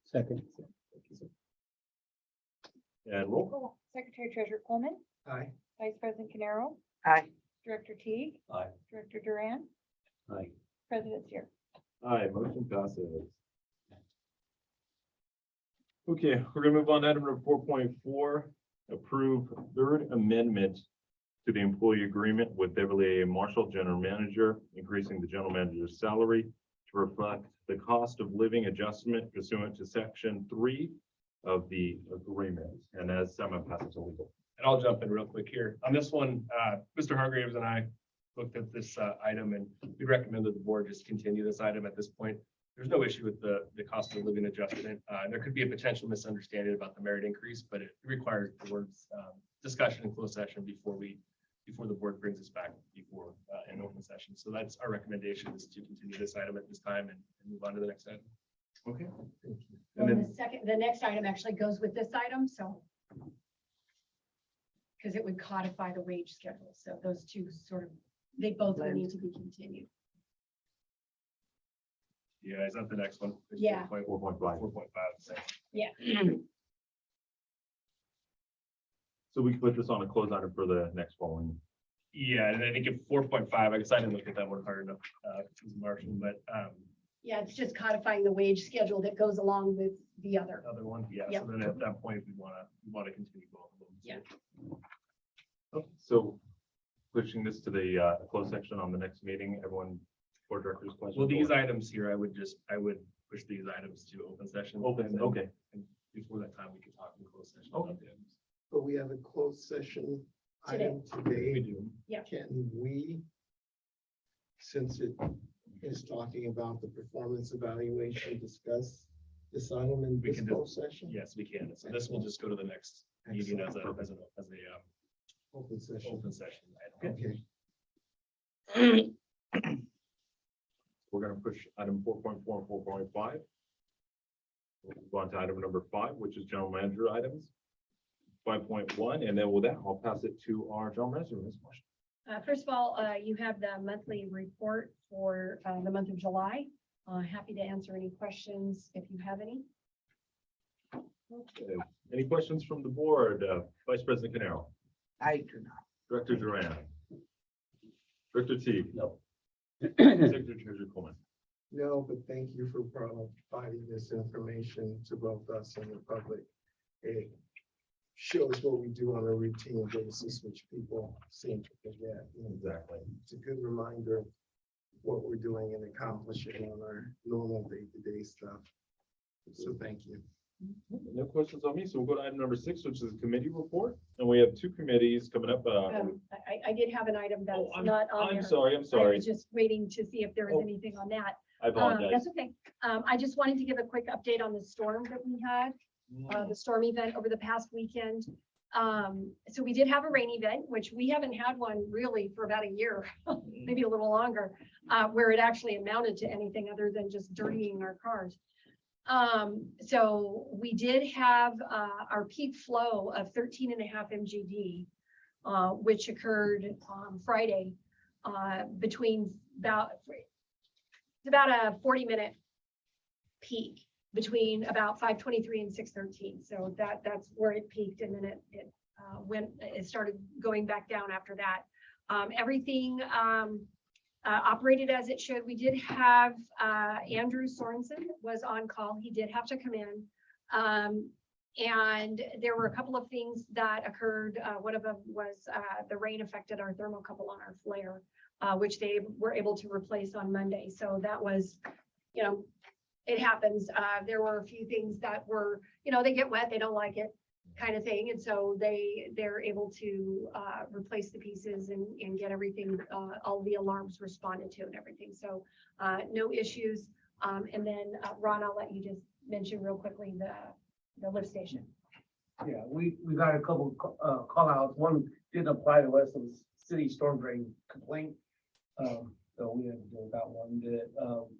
Second. Thank you, sir. And roll call. Secretary Treasurer Coleman, Aye. Vice President Canaro, Aye. Director Teague. Aye. Director Duran, Aye. President Seer. Aye, motion passes. Okay, we're gonna move on to item number 4.4, approve third amendment to the employee agreement with Beverly A. Marshall, General Manager, increasing the general manager's salary to reflect the cost of living adjustment pursuant to section 3 of the agreement. And as someone passes to legal. And I'll jump in real quick here. On this one, Mr. Hargraves and I looked at this item and we recommend that the board just continue this item at this point. There's no issue with the cost of living adjustment. There could be a potential misunderstanding about the merit increase, but it requires the board's discussion in closed session before the board brings us back before an open session. So that's our recommendation, is to continue this item at this time and move on to the next item. Okay. Thank you. And And then, the next item actually goes with this item, so. Because it would codify the wage schedule, so those two sort of, they both would need to be continued. Yeah, is that the next one? Yeah. 4.5. 4.5. Yeah. So we can put this on a closed item for the next following. Yeah, and I think if 4.5, I guess I didn't look at that one hard enough, Marshall, but Yeah, it's just codifying the wage schedule that goes along with the other. other one, yeah. Yep. So then at that point, we want to continue both of them. Yeah. Okay, so pushing this to the closed section on the next meeting, everyone, board directors questions? Well, these items here, I would push these items to open session. Open, and then- okay. and Before that time, we can talk in closed session. Okay. about the items. But we have a closed session item We today. do. Can we, since it is talking about the performance evaluation, discuss this item in We this can do- closed session? Yes, we can. So this will just go to the next meeting as a Open session. open session. item. Okay. We're gonna push item 4.4 and 4.5. We'll move on to item number 5, which is general manager items. 5.1, and then with that, I'll pass it to our general manager, Ms. Marshall. First of all, you have the monthly report for for the month of July. Happy to answer any questions if you have any. Okay. Any questions from the board? Vice President Canaro, I do not. Director Duran, Director Teague, No. Secretary Treasurer Coleman. No, but thank you for providing this information to both us and the public. It shows what we do on a routine basis, which people seem to forget. Exactly. It's a good reminder of what we're doing and accomplishing on our normal day-to-day stuff. So thank you. No questions on me, so we'll go to item number 6, which is a committee report. And we have 2 committees coming up. I did have an item that's I'm not on I'm there. sorry, I'm I sorry. was just waiting to see if there was Oh. anything on that. I apologize. That's okay. I just wanted to give a quick update on the storm that we had, the storm event over the past weekend. So we did have a rain event, which we haven't had one really for about a year, maybe a little longer, where it actually amounted to anything other than just dirtying our cars. So we did have our peak flow of 13.5 MGD, which occurred on Friday, between it's about a 40-minute peak between about 5:23 and 6:13. So that's where it peaked, and then it started going back down after that. Everything operated as it should. We did have Andrew Sorensen was on call. He did have to come in. And there were a couple of things that occurred. One of them was the rain affected our thermocouple on our flare, which they were able to replace on Monday. So that was, it happens. There were a few things that were, they get wet, they don't like it kind of thing. And so they're able to replace the pieces and get everything, all the alarms responded to and everything. So no issues. And then Ron, I'll let you just mention real quickly the lift station. Yeah, we got a couple call outs. One didn't apply to us. It was city storm drain complaint. So we had to do that one.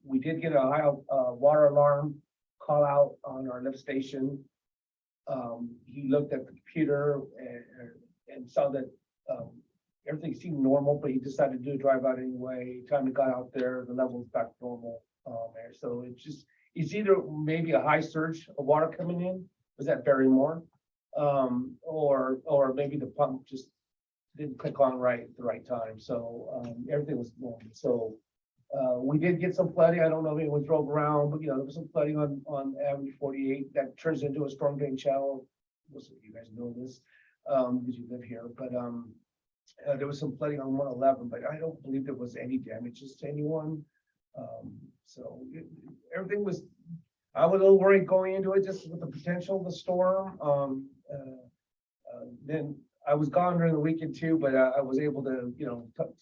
We did get a high water alarm call out on our lift station. He looked at the computer and saw that everything seemed normal, but he decided to do a drive out anyway. Time he got out there, the level was back to normal there. So it's either maybe a high surge of water coming in, was that Barrymore? Or maybe the pump just didn't click on right at the right time. So everything was normal. So we did get some flooding. I don't know if anyone drove around, but there was some flooding on Avenue 48 that turns into a storm drain channel. Most of you guys know this because you live here, but there was some flooding on 111, but I don't believe there was any damages to anyone. So everything was, I was a little worried going into it just with the potential of the storm. Then I was gone during the weekend too, but I was able to,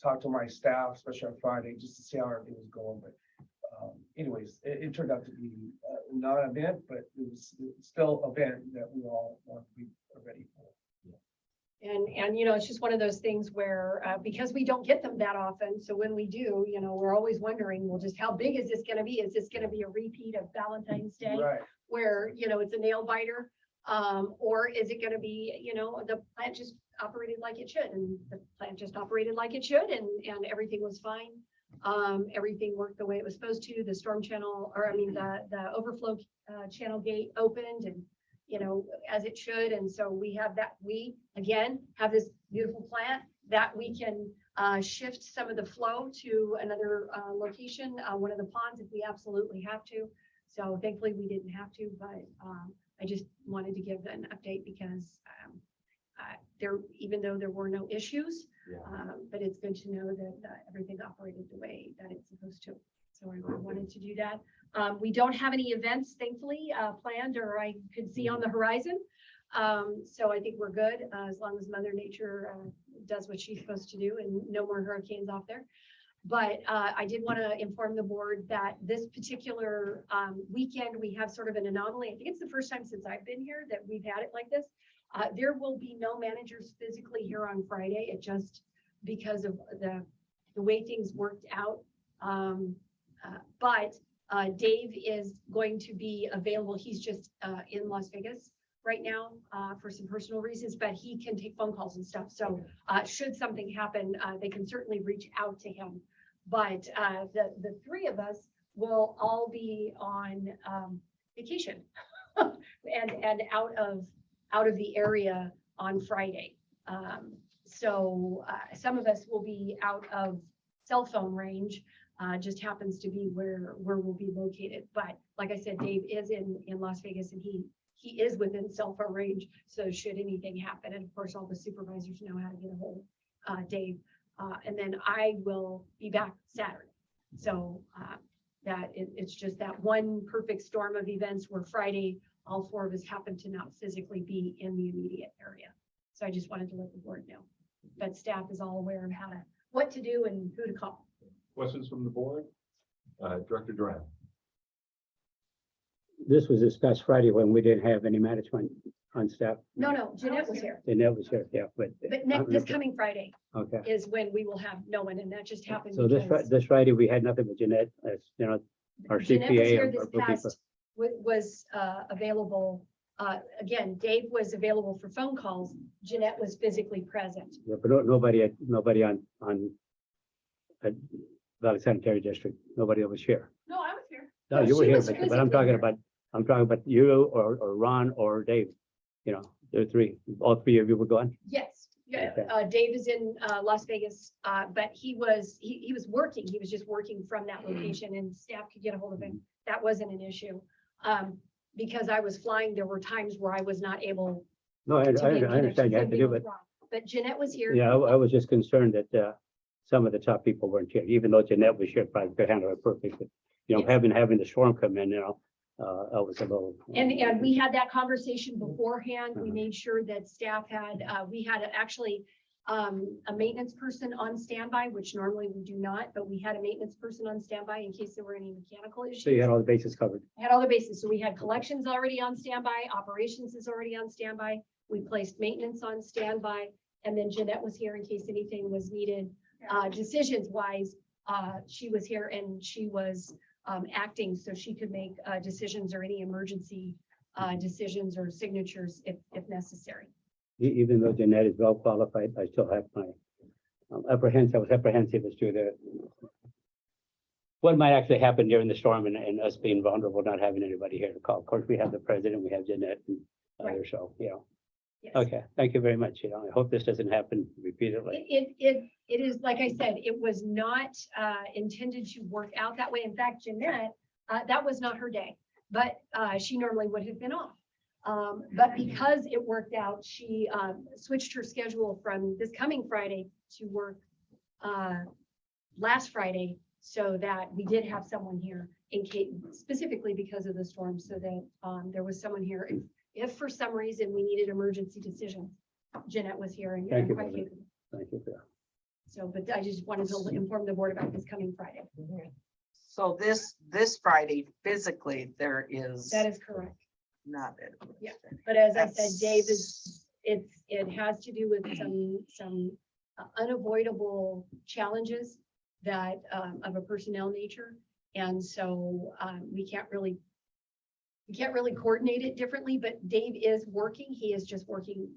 talk to my staff, especially on Friday, just to see how everything was going. But anyways, it turned out to be not an event, but it was still an event that we all want to be ready for. And it's just one of those things where, because we don't get them that often, so when we do, we're always wondering, well, just how big is this gonna be? Is this gonna be a repeat of Valentine's Day? Right. Where, it's a nail biter? Or is it gonna be, the plant just operated like it should, and the plant just operated like it should, and everything was fine. Everything worked the way it was supposed to. The storm channel, the overflow channel gate opened and, as it should. And so we have that, we again have this beautiful plant that we can shift some of the flow to another location, one of the ponds if we absolutely have to. So thankfully we didn't have to, but I just wanted to give an update because even though there were no issues, but it's good to know that everything operated the way that it's supposed to. So I wanted to do that. We don't have any events, thankfully, planned or I could see on the horizon. So I think we're good as long as Mother Nature does what she's supposed to do and no more hurricanes off there. But I did want to inform the board that this particular weekend, we have sort of an anomaly. I think it's the first time since I've been here that we've had it like this. There will be no managers physically here on Friday. It just because of the way things worked out. But Dave is going to be available. He's just in Las Vegas right now for some personal reasons, but he can take phone calls and stuff. So should something happen, they can certainly reach out to him. But the three of us will all be on vacation and out of the area on Friday. So some of us will be out of cell phone range, just happens to be where we'll be located. But like I said, Dave is in Las Vegas, and he is within cell phone range. So should anything happen, and of course, all the supervisors know how to get a hold of Dave. And then I will be back Saturday. So it's just that one perfect storm of events where Friday, all four of us happen to not physically be in the immediate area. So I just wanted to let the board know that staff is all aware of what to do and who to call. Questions from the board? Director Duran. This was discussed Friday when we didn't have any management on staff. No, Jeanette was here. Jeanette was here, yeah, but. This coming Friday Okay, is when we will have no one, and that just happened. so because this Friday, we had nothing but Jeanette, as you know, our Jeanette was CPA. here our this bookkeeper. past, was available. Again, Dave was available for phone calls. Jeanette was physically present. Yeah, but nobody on Valley Sanitary District, nobody was here. No, I was here. No, No, you were she here, was but I'm physically talking here. about, you or Ron or Dave. You know, there are three, all three of you were gone. Yes, yeah, Okay. Dave is in Las Vegas, but he was working. He was just working from that location, and staff could get a hold of him. That wasn't an issue. Because I was flying, there were times where I was not able No, I to be in understand you had to do it. But Jeanette was here. Yeah, I was just concerned that some of the top people weren't here, even though Jeanette was here, probably could handle it perfectly. You know, Yes. having the storm come in, you know, I was a little. And we had that conversation beforehand. We Uh-huh. made sure that staff had, we had actually a maintenance person on standby, which normally we do not, but we had a maintenance person on standby in case there were any mechanical issues. So you had all the bases covered. Had all the bases. So we had collections already on standby, operations is already on standby. We placed maintenance on standby, and then Jeanette was here in case anything was needed. Decisions wise, she was here and she was acting so she could make decisions or any emergency decisions or signatures if necessary. Even though Jeanette is well qualified, I still have my apprehensive, I was apprehensive as to what might actually happen during the storm and us being vulnerable, not having anybody here to call. Of course, we have the president, we have Jeanette and others, so, you know. Yes. Okay, thank you very much. You know, I hope this doesn't happen repeatedly. It is, like I said, it was not intended to work out that way. In fact, Jeanette, that was not her day, but she normally would have been off. But because it worked out, she switched her schedule from this coming Friday to work last Friday, so that we did have someone here in case, specifically because of the storm, so that there was someone here. If for some reason we needed emergency decisions, Jeanette was here and Thank you, quite Brenda. capable. Thank you for that. So, but I just wanted to inform the board about this coming Friday. So this Friday, physically, there is That is correct. not it. Yeah. But as I said, That's- Dave it has to do with some unavoidable challenges that of a personnel nature. And so we can't really coordinate it differently, but Dave is working. He is just working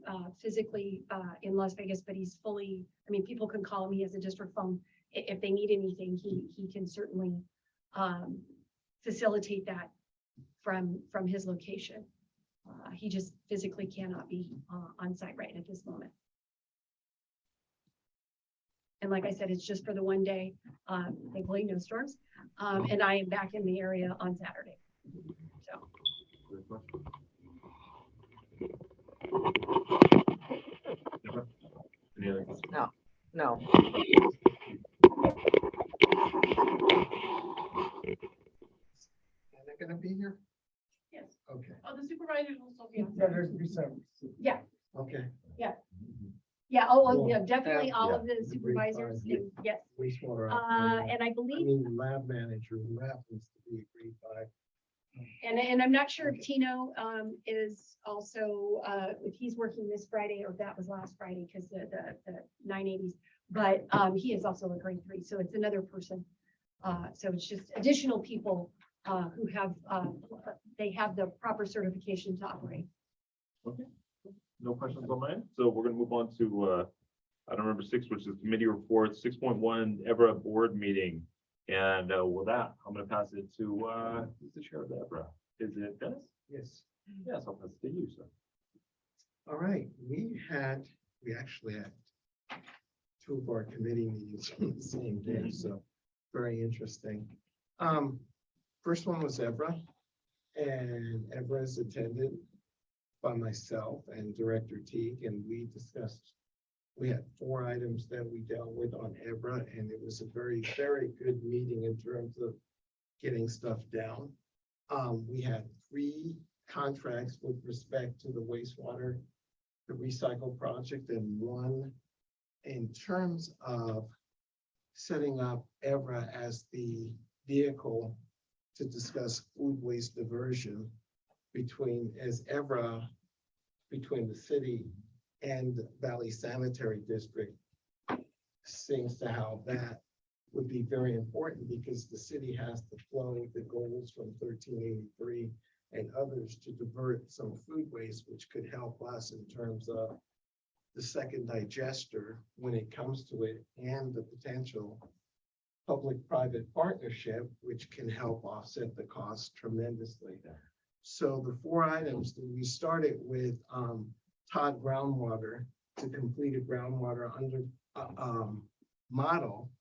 physically in Las Vegas, but he's fully, I mean, people can call him. He has a district phone. If they need anything, he can certainly facilitate that from his location. He just physically cannot be on site right at this moment. And like I said, it's just for the one day, thankfully no storms. And I am back in the area on Saturday. So. Any other questions? No, And they're gonna be here? Yes. Okay, Oh, the supervisors will still be on. Yeah, there's December. Yeah, okay. yeah, yeah, definitely all of the supervisors, and yes. Wastewater. And I I believe, mean, lab manager, lab needs to be agreed by. and I'm not sure if Tino is also, if he's working this Friday or if that was last Friday, because the 980s, but he is also a grade 3, so it's another person. So it's just additional people who have, they have the proper certification to operate. Okay, no questions on mine, so we're gonna move on to Item number 6, which is committee reports, 6.1, Evra board meeting. And with that, I'm gonna pass it to, who's the chair of the Evra? Is it Dennis? Yes. Yes, I'll pass it to you, sir. All right, we actually had 2 of our committee meetings on the same day, so very interesting. First one was Evra, and Evra is attended by myself and Director Teague, and we had 4 items that we dealt with on Evra, and it was a very, very good meeting in terms of getting stuff down. We had 3 contracts with respect to the wastewater, the recycle project, and 1 in terms of setting up Evra as the vehicle to discuss food waste diversion between the city and Valley Sanitary District. Seems to how that would be very important because the city has to flow the goals from 1383 and others to divert some food waste, which could help us in terms of the second digester when it comes to it, and the potential public-private partnership, which can help offset the cost tremendously. So the 4 items that we started with, Todd Groundwater to complete a groundwater under model,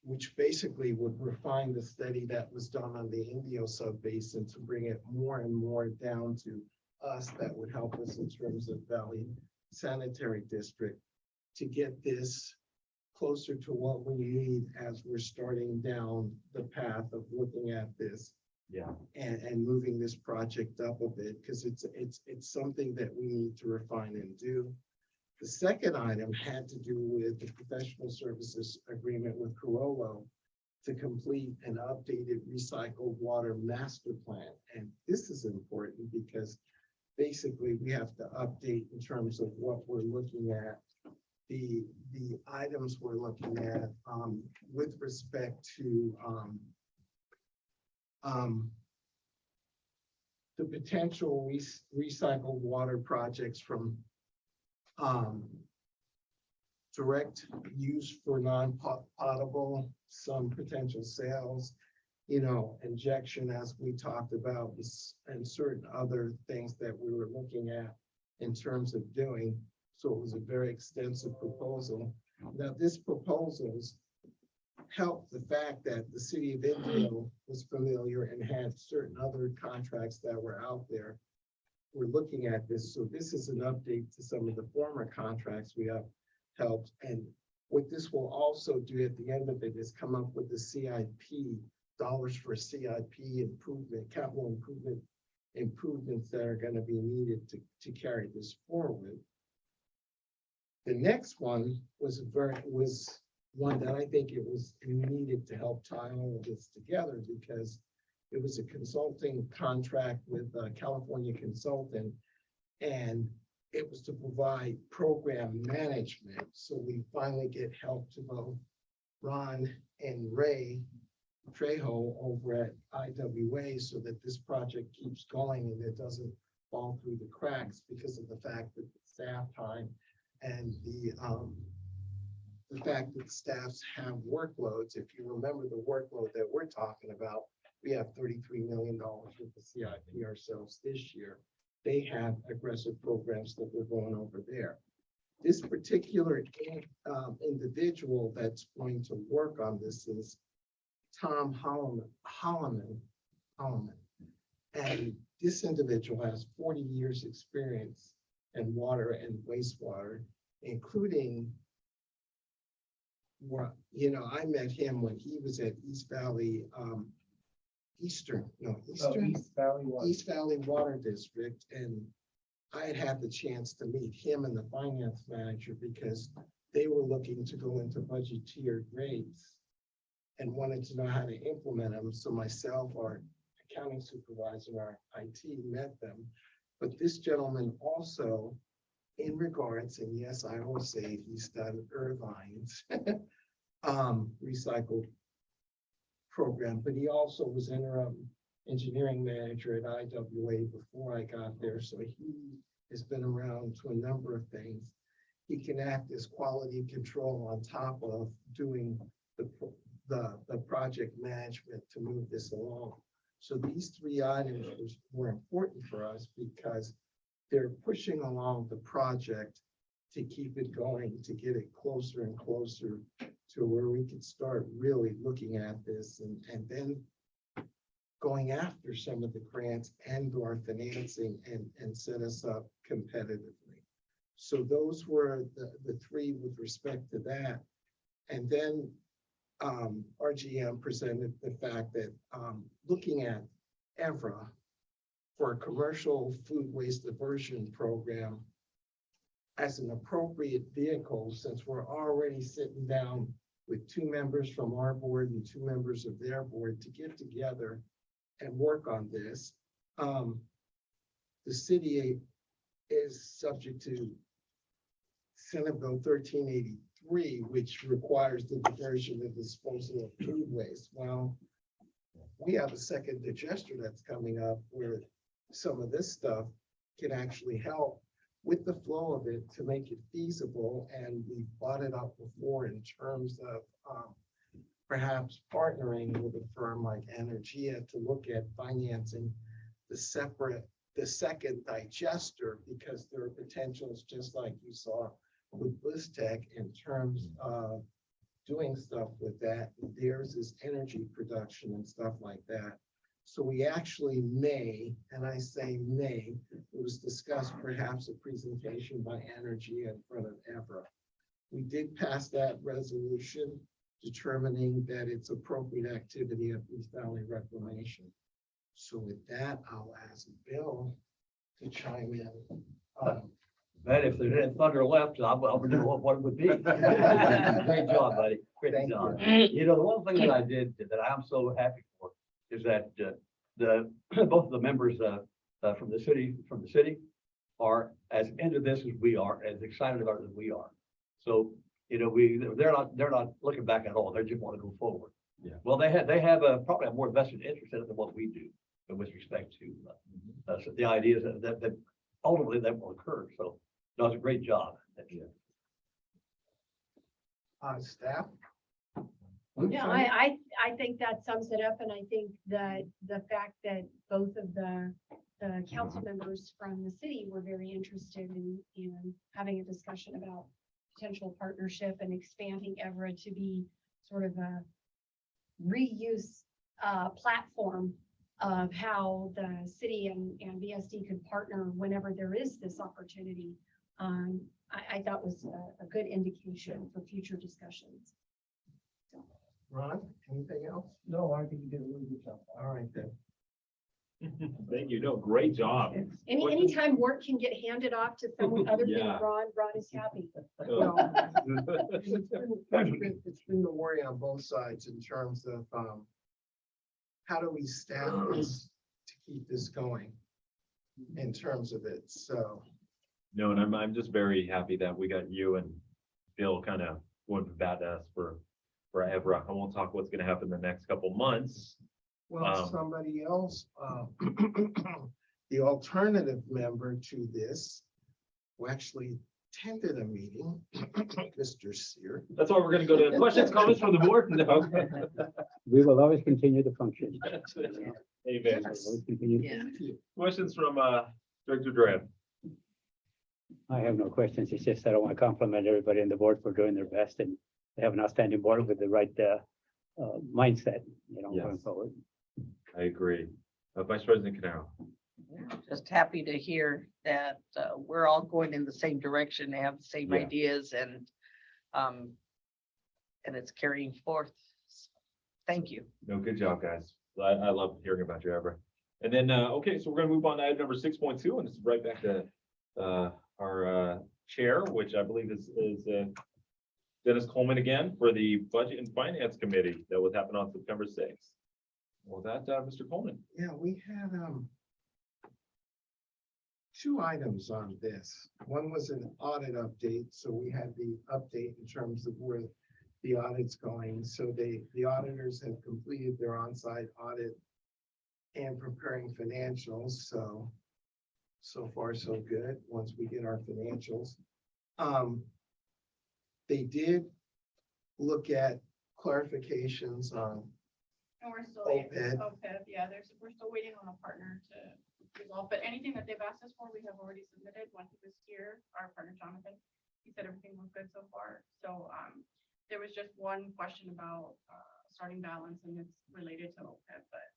which basically would refine the study that was done on the Indio subbasin to bring it more and more down to us. That would help us in terms of Valley Sanitary District to get this closer to what we need as we're starting down the path of looking at this. Yeah. And moving this project up a bit, because it's something that we need to refine and do. The second item had to do with the professional services agreement with Carollo to complete an updated recycled water master plan. And this is important because basically we have to update in terms of what we're looking at, the items we're looking at with respect to the potential recycled water projects from direct use for non-potable, some potential sales, injection as we talked about, and certain other things that we were looking at in terms of doing. So it was a very extensive proposal. Now, this proposal's helped the fact that the city of Indio was familiar and had certain other contracts that were out there. We're looking at this, so this is an update to some of the former contracts we have helped. And what this will also do at the end of it is come up with the CIP, dollars for CIP improvement, capital improvements that are going to be needed to carry this forward. The next one was one that I think it was needed to help tie all of this together, because it was a consulting contract with a California consultant, and it was to provide program management. So we finally get help to both Ron and Ray Trejo over at IWA so that this project keeps going and it doesn't fall through the cracks because of the fact that the staff time and the fact that staffs have workloads. If you remember the workload that we're talking about, we have $33 million with the CIP ourselves this year. They have aggressive programs that we're going over there. This particular individual that's going to work on this is Tom Holloman. And this individual has 40 years experience in water and wastewater, including I met him when he was at East Valley, East Valley Water District. And I had the chance to meet him and the finance manager because they were looking to go into budget-tiered rates and wanted to know how to implement them. So myself, our accounting supervisor, our IT met them. But this gentleman also, in regards, and yes, I will say he's done Irvine's recycled program, but he also was interim engineering manager at IWA before I got there. So he has been around to a number of things. he can act as quality control on top of doing the project management to move this along. So these three items were important for us because they're pushing along the project to keep it going, to get it closer and closer to where we could start really looking at this and then going after some of the grants and or financing and set us up competitively. So those were the three with respect to that. And then RGM presented the fact that looking at EVRA for a commercial food waste diversion program as an appropriate vehicle, since we're already sitting down with 2 members from our board and 2 members of their board to get together and work on this. The city is subject to Senate Bill 1383, which requires the diversion and disposal of food waste. Well, we have a second digester that's coming up where some of this stuff can actually help with the flow of it to make it feasible. And we brought it up before in terms of perhaps partnering with a firm like Energia to look at financing the second digester, because there are potentials, just like you saw with BlizzTech, in terms of doing stuff with that. Theirs is energy production and stuff like that. So we actually may, and I say may, it was discussed perhaps a presentation by Energia in front of EVRA. We did pass that resolution determining that it's appropriate activity of East Valley Reclamation. So with that, I'll ask Bill to chime in. But if there's any thunder left, I'll know what it would be. Great job, buddy. Great Thank job. You know, the one thing that I did that I'm so happy for is that both of the members from the city are as into this as we are, as excited about it as we are. So, you know, they're not looking back at all. They just want to go forward. Yeah. Well, they have probably a more vested interest in it than what we do, with respect to so the ideas that ultimately that will occur. So, that was a great job. Staff? Yeah, I think that sums it up, and I think that the fact that both of the council members from the city were very interested in having a discussion about potential partnership and expanding EVRA to be sort of a reuse platform of how the city and VSD could partner whenever there is this opportunity. I thought was a good indication for future discussions. Ron, anything else? No, I think you did a really good job. All right then. Thank you. No, great job. Anytime work can get handed off to someone other than Yeah. Ron is happy. Well, it's been the worry on both sides in terms of how do we staff this to keep this going in terms of it. So No, and I'm just very happy that we got you and Bill kind of going to bat us for EVRA. I won't talk what's going to happen the next couple months. well, somebody else, the alternative member to this, who actually attended a meeting, Mr. Sear. That's why we're going to go to questions, comments from the board. No. We will always continue to function. Amen. Yes. Always continue. Yeah. Questions from Director Duran? I have no questions. It's just that I want to compliment everybody on the board for doing their best, and they have an outstanding board with the right mindset, you know, going Yes. forward. I agree. Vice President Canaro. Just happy to hear that we're all going in the same direction, have the same Yeah. ideas, and it's carrying forth. Thank you. No, good job, guys. I love hearing about your EVRA. And then, okay, so we're gonna move on to item number 6.2, and it's right back to our chair, which I believe is Dennis Coleman again for the Budget and Finance Committee that will happen on September 6th. Well, that, Mr. Coleman. Yeah, we had 2 items on this. One was an audit update, so we had the update in terms of where the audit's going. So the auditors have completed their on-site audit and preparing financials. So far so good, once we get our financials. They did look at clarifications on And we're still, OPEB. yeah, we're still waiting on a partner to resolve, but anything that they've asked us for, we have already submitted. When he was here, our partner Jonathan, he said everything was good so far. So, there was just one question about, starting balance, and it's related to OPEB, but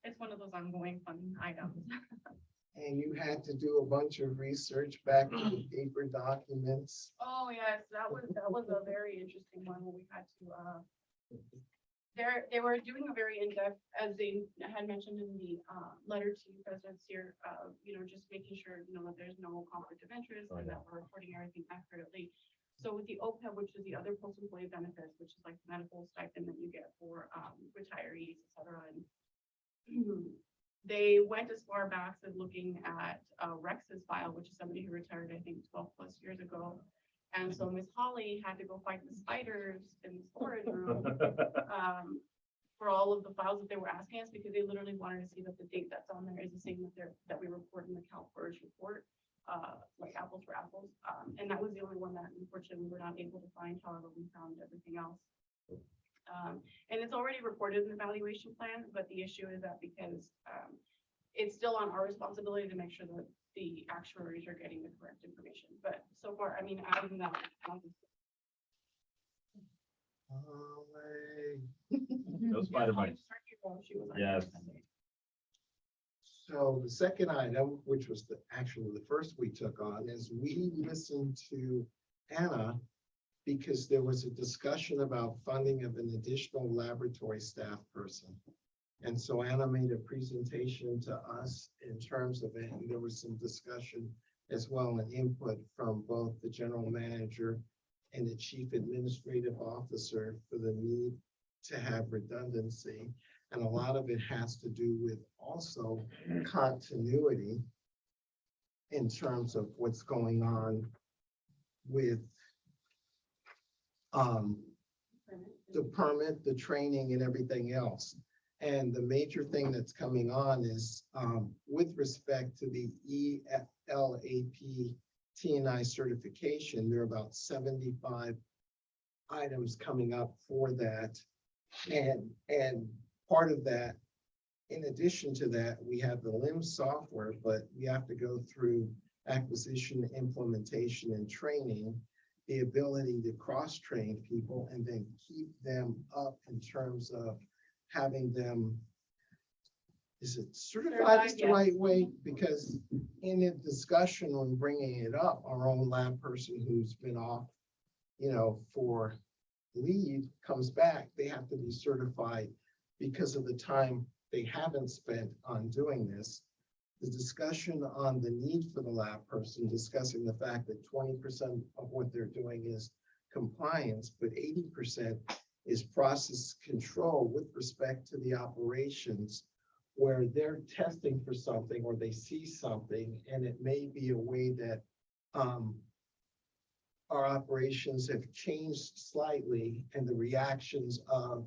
it's one of those ongoing fun items. And you had to do a bunch of research back to the paper documents. Oh, yes, that was a very interesting one where we had to, they were doing a very in-depth, as they had mentioned in the, letter to President Sear, just making sure, that there's no conflict of interest and that we're reporting everything accurately. So with the OPEB, which is the other post-employee benefits, which is like the medical stipend that you get for, retirees, et cetera, and they went as far back as looking at Rex's file, which is somebody who retired, I think, 12 plus years ago. And so Ms. Holly had to go fight the spiders in the storage room for all of the files that they were asking us, because they literally wanted to see that the date that's on there is the same that we report in the CalPERS report, like apples for apples. And that was the only one that unfortunately we were not able to find. However, we found everything else. And it's already reported in the valuation plan, but the issue is that because it's still on our responsibility to make sure that the actuaries are getting the correct information. But so far, I mean, other than that, Those spider bites. Yes. So the second item, which was actually the first we took on, is we listened to Anna because there was a discussion about funding of an additional laboratory staff person. And so Anna made a presentation to us in terms of it, and there was some discussion as well and input from both the general manager and the chief administrative officer for the need to have redundancy. And a lot of it has to do with also continuity in terms of what's going on with the permit, the training and everything else. And the major thing that's coming on is with respect to the ELAP T&I certification, there are about 75 items coming up for that. And part of that, in addition to that, we have the LIMS software, but we have to go through acquisition, implementation, and training, the ability to cross-train people and then keep them up in terms of having them, is it certified is the right way? Because in a discussion on bringing it up, our own lab person who's been off, for leave comes back, they have to be certified because of the time they haven't spent on doing this. The discussion on the need for the lab person, discussing the fact that 20% of what they're doing is compliance, but 80% is process control with respect to the operations, where they're testing for something or they see something, and it may be a way that our operations have changed slightly, and the reactions of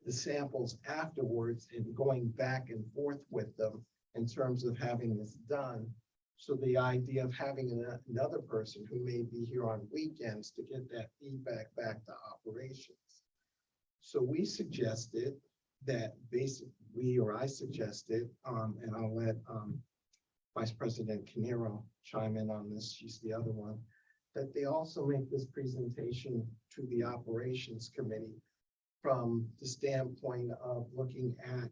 the samples afterwards and going back and forth with them in terms of having this done. So the idea of having another person who may be here on weekends to get that feedback back to operations. So we suggested that I suggested, and I'll let Vice President Canero chime in on this, she's the other one, that they also make this presentation to the operations committee from the standpoint of looking at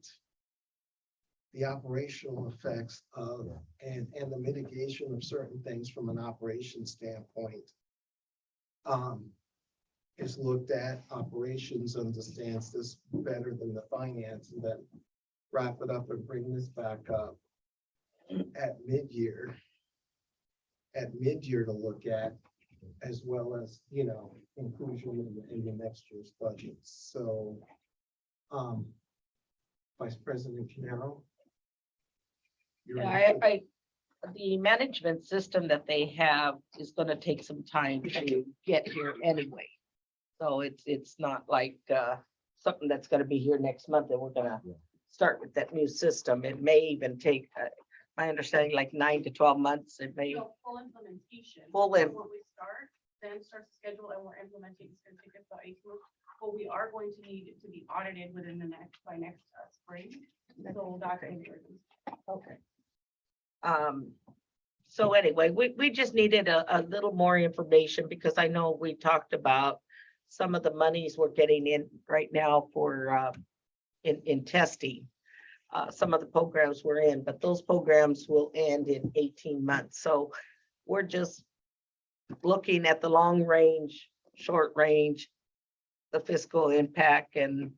the operational effects of and the mitigation of certain things from an operations standpoint. Is looked at, operations understands this better than the finance, and then wrap it up and bring this back up at mid-year to look at, as well as, inclusion in the next year's budget. So, Vice President Canero. Yeah, the management system that they have is gonna take some time to get here anyway. So it's not like something that's gonna be here next month and we're gonna start with that new system. It may even take, my understanding, like 9 to 12 months. It may. Full implementation. Full When we start, then starts the schedule and we're implementing, it's gonna take us about 18 months. But we are going to need it to be audited within by next spring. So that's important. Okay. So anyway, we just needed a little more information because I know we talked about some of the monies we're getting in right now for, in testing. Some of the programs we're in, but those programs will end in 18 months. So we're just looking at the long range, short range, the fiscal impact and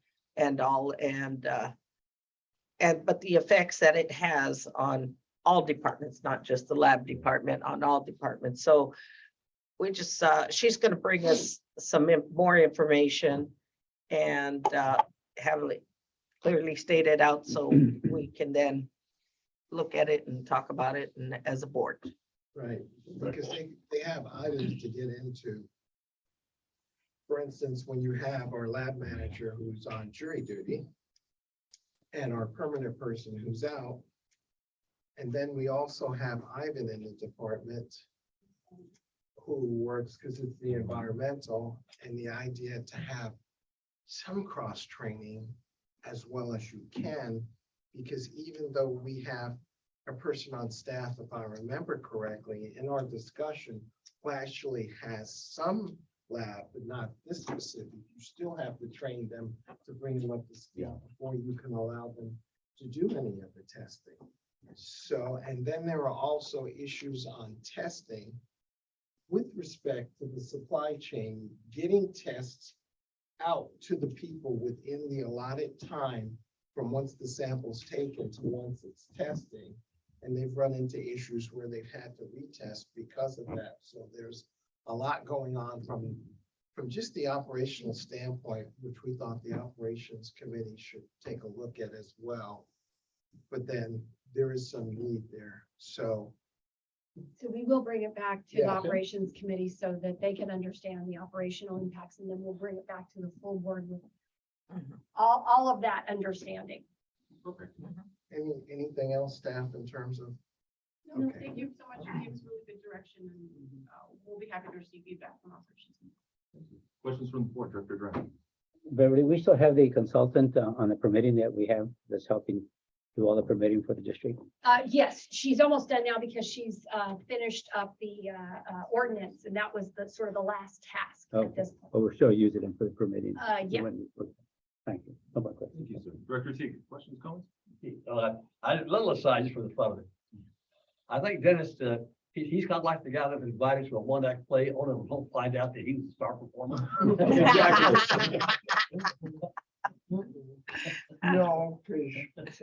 all, but the effects that it has on all departments, not just the lab department, on all departments. So we just, she's gonna bring us some more information and have it clearly stated out so we can then look at it and talk about it and as a board. Right, because they have items to get into. For instance, when you have our lab manager who's on jury duty and our permanent person who's out. And then we also have Ivan in the department who works because it's the environmental, and the idea to have some cross training as well as you can, because even though we have a person on staff, if I remember correctly, in our discussion, who actually has some lab, but not this specific, you still have to train them to bring them up to speed before you can allow them to do any of the testing. So, and then there are also issues on testing with respect to the supply chain, getting tests out to the people within the allotted time from once the sample's taken to once it's testing. And they've run into issues where they've had to retest because of that. So there's a lot going on from just the operational standpoint, which we thought the operations committee should take a look at as well. But then there is some need there. So we will bring it back to the Yeah. operations committee so that they can understand the operational impacts, and then we'll bring it back to the full board with all of that understanding. anything else, staff, in terms of? No, Okay. thank you so much. You gave us really good direction and we'll be happy to receive feedback from operations. Questions from the board, Director Draft? Beverly, we still have the consultant on the permitting that we have that's helping do all the permitting for the district. Yes, she's almost done now because she's finished up the ordinance, and that was the sort of the last task Okay. at this point. But we're still using them for the permitting. Yeah. Thank you. No more questions. Thank you, sir. Director Teague, questions, comments? I did a little aside just for the fun of it. I think Dennis, he's kind of like the guy that invited to a one-act play, only we don't find out that he was the star performer. No, because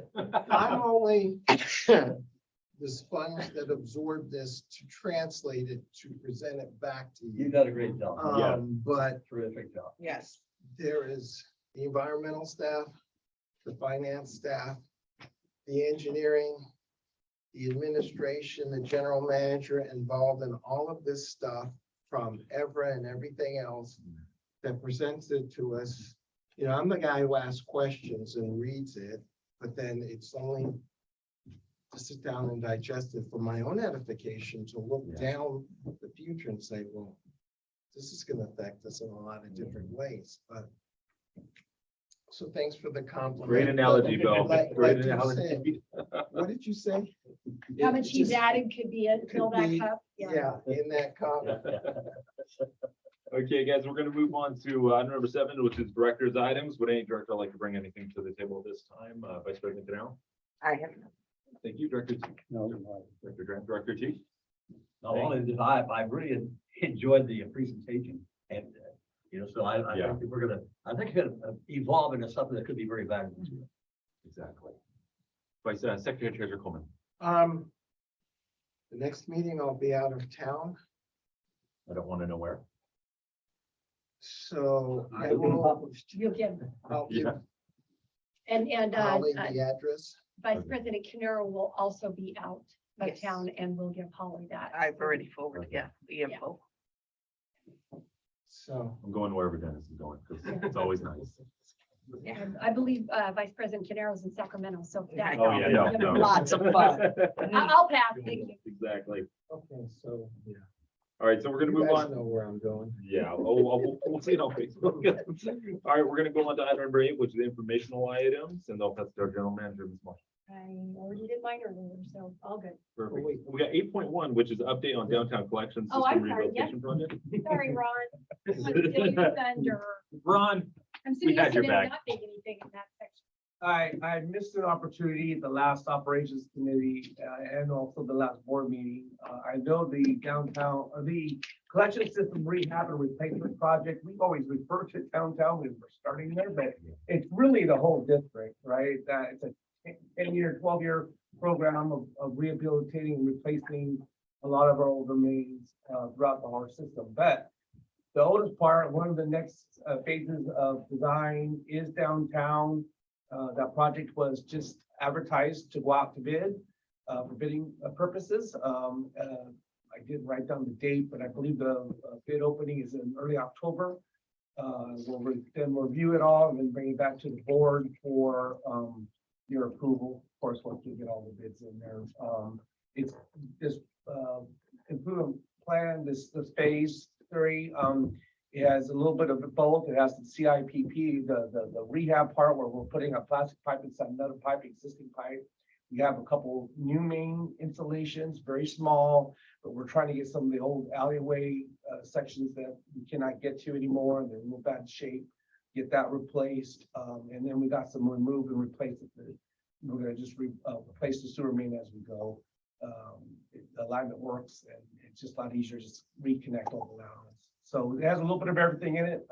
I'm only the sponge that absorbed this to translate it, to present it back to You you. did a great job. But Terrific job. Yes. there is the environmental staff, the finance staff, the engineering, the administration, the general manager involved in all of this stuff from Evra and everything else that presents it to us. You know, I'm the guy who asks questions and reads it, but then it's only to sit down and digest it for my own edification, to look down the future and say, well, this is going to affect us in a lot of different ways, but so thanks for the compliment. Great analogy, Bill. Like Great you analogy. said, what did you say? How much he's Just- added could be fill could that be- cup. Yeah, in that comment. Okay, guys, we're gonna move on to item number 7, which is director's items. Would any director like to bring anything to the table this time? Vice President Canal? I have. Thank you, Director Teague. No. Director Grant, Director Teague? Not only did I really enjoyed the presentation and, so I Yeah. think that I think it's gonna evolve into something that could be very valuable to you. Exactly. Vice Secretary Treasurer Coleman. The next meeting, I'll be out of town, I don't want to know where. so I will, You'll give, I'll give Yeah. and Holly the address. Vice President Canaro will also be out of Yes. town, and we'll give Holly that. I've already forwarded, the info. So, I'm going wherever Dennis is going, because it's always nice. And I believe Vice President Canaro's in Sacramento, so that. Oh, yeah, no. Lots of fun. I'll pass, thank you. Exactly. okay, so, yeah. All right, so we're gonna You move guys on. know where I'm going. Yeah, we'll see it on Facebook. All right, we're gonna go on to item number 8, which is the informational items, and they'll pass to our general manager, Ms. Marsh. I already did mine earlier, so all good. Perfect. wait. We got 8.1, which is update on downtown collection Oh, system I'm sorry, yep. rehabilitation project. Sorry, Ron. I'm stealing your thunder. Ron, I'm sitting had your yesterday and back. not making anything in that section. I missed an opportunity at the last operations committee, and also the last board meeting. I know the downtown, the collection system rehab and replacement project, we always refer to downtown when we're starting there, but it's really the whole district, right? It's a 10-year, 12-year program of rehabilitating and replacing a lot of our old remains throughout the whole system. But the oldest part, one of the next phases of design is downtown. That project was just advertised to go out to bid for bidding purposes. I didn't write down the date, but I believe the bid opening is in early October. Then we'll review it all and then bring it back to the board for your approval. Of course, once we get all the bids in there. It's this improvement plan, this phase 3. It has a little bit of both. It has the CIPP, the rehab part where we're putting a plastic pipe inside another pipe, existing pipe. We have a couple new main installations, very small, but we're trying to get some of the old alleyway sections that we cannot get to anymore, and they're in bad shape, get that replaced. And then we got some remove and replace it. We're gonna just replace the sewer main as we go. The alignment works, and it's just a lot easier to just reconnect all the lines. So it has a little bit of everything in it.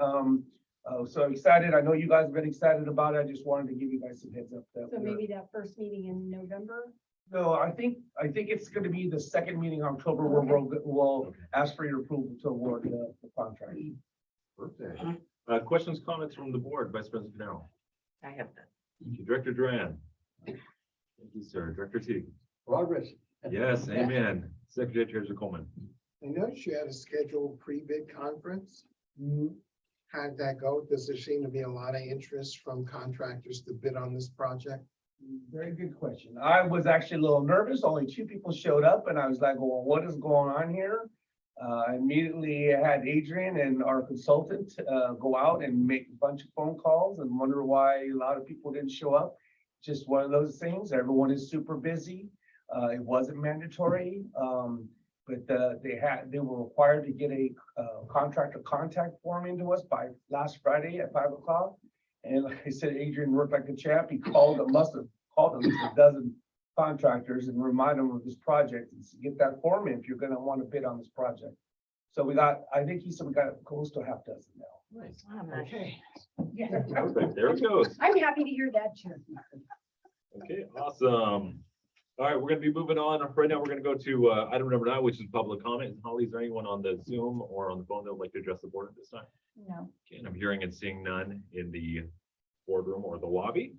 So excited. I know you guys have been excited about it. I just wanted to give you guys some heads up. That So we're- maybe that first meeting in November. No, I think it's gonna be the second meeting in October where we'll ask for your approval to award the contract. Perfect. Questions, comments from the board, Vice President Canaro? I have that. Thank you. Director Duran? Thank you, sir. Director Teague? Progress. Yes, amen. Secretary Treasurer Coleman? I noticed you had a scheduled pre-bid conference. How'd that go? Does there seem to be a lot of interest from contractors to bid on this project? Very good question. I was actually a little nervous. Only 2 people showed up and I was like, well, what is going on here? Immediately had Adrian and our consultant go out and make a bunch of phone calls and wonder why a lot of people didn't show up. Just one of those things. Everyone is super busy. It wasn't mandatory, but they were required to get a contractor contact form into us by last Friday at 5 o'clock. And like I said, Adrian worked like a champ. He must have called at least a dozen contractors and remind them of this project and get that form in if you're going to want to bid on this project. So I think he said we got close to a half dozen now. Nice. Okay. Perfect. There it goes. I'm happy to hear that too. Okay, awesome. All right, we're gonna be moving on. Right now, we're gonna go to item number 9, which is public comment. Holly, is there anyone on the Zoom or on the phone that would like to address the board at this time? No. Okay, and I'm hearing and seeing none in the boardroom or the lobby.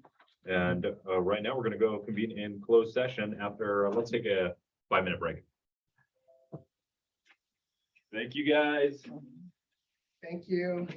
And right now, we're gonna go convene in closed session after, let's take a 5-minute break. Thank you, guys. Thank you.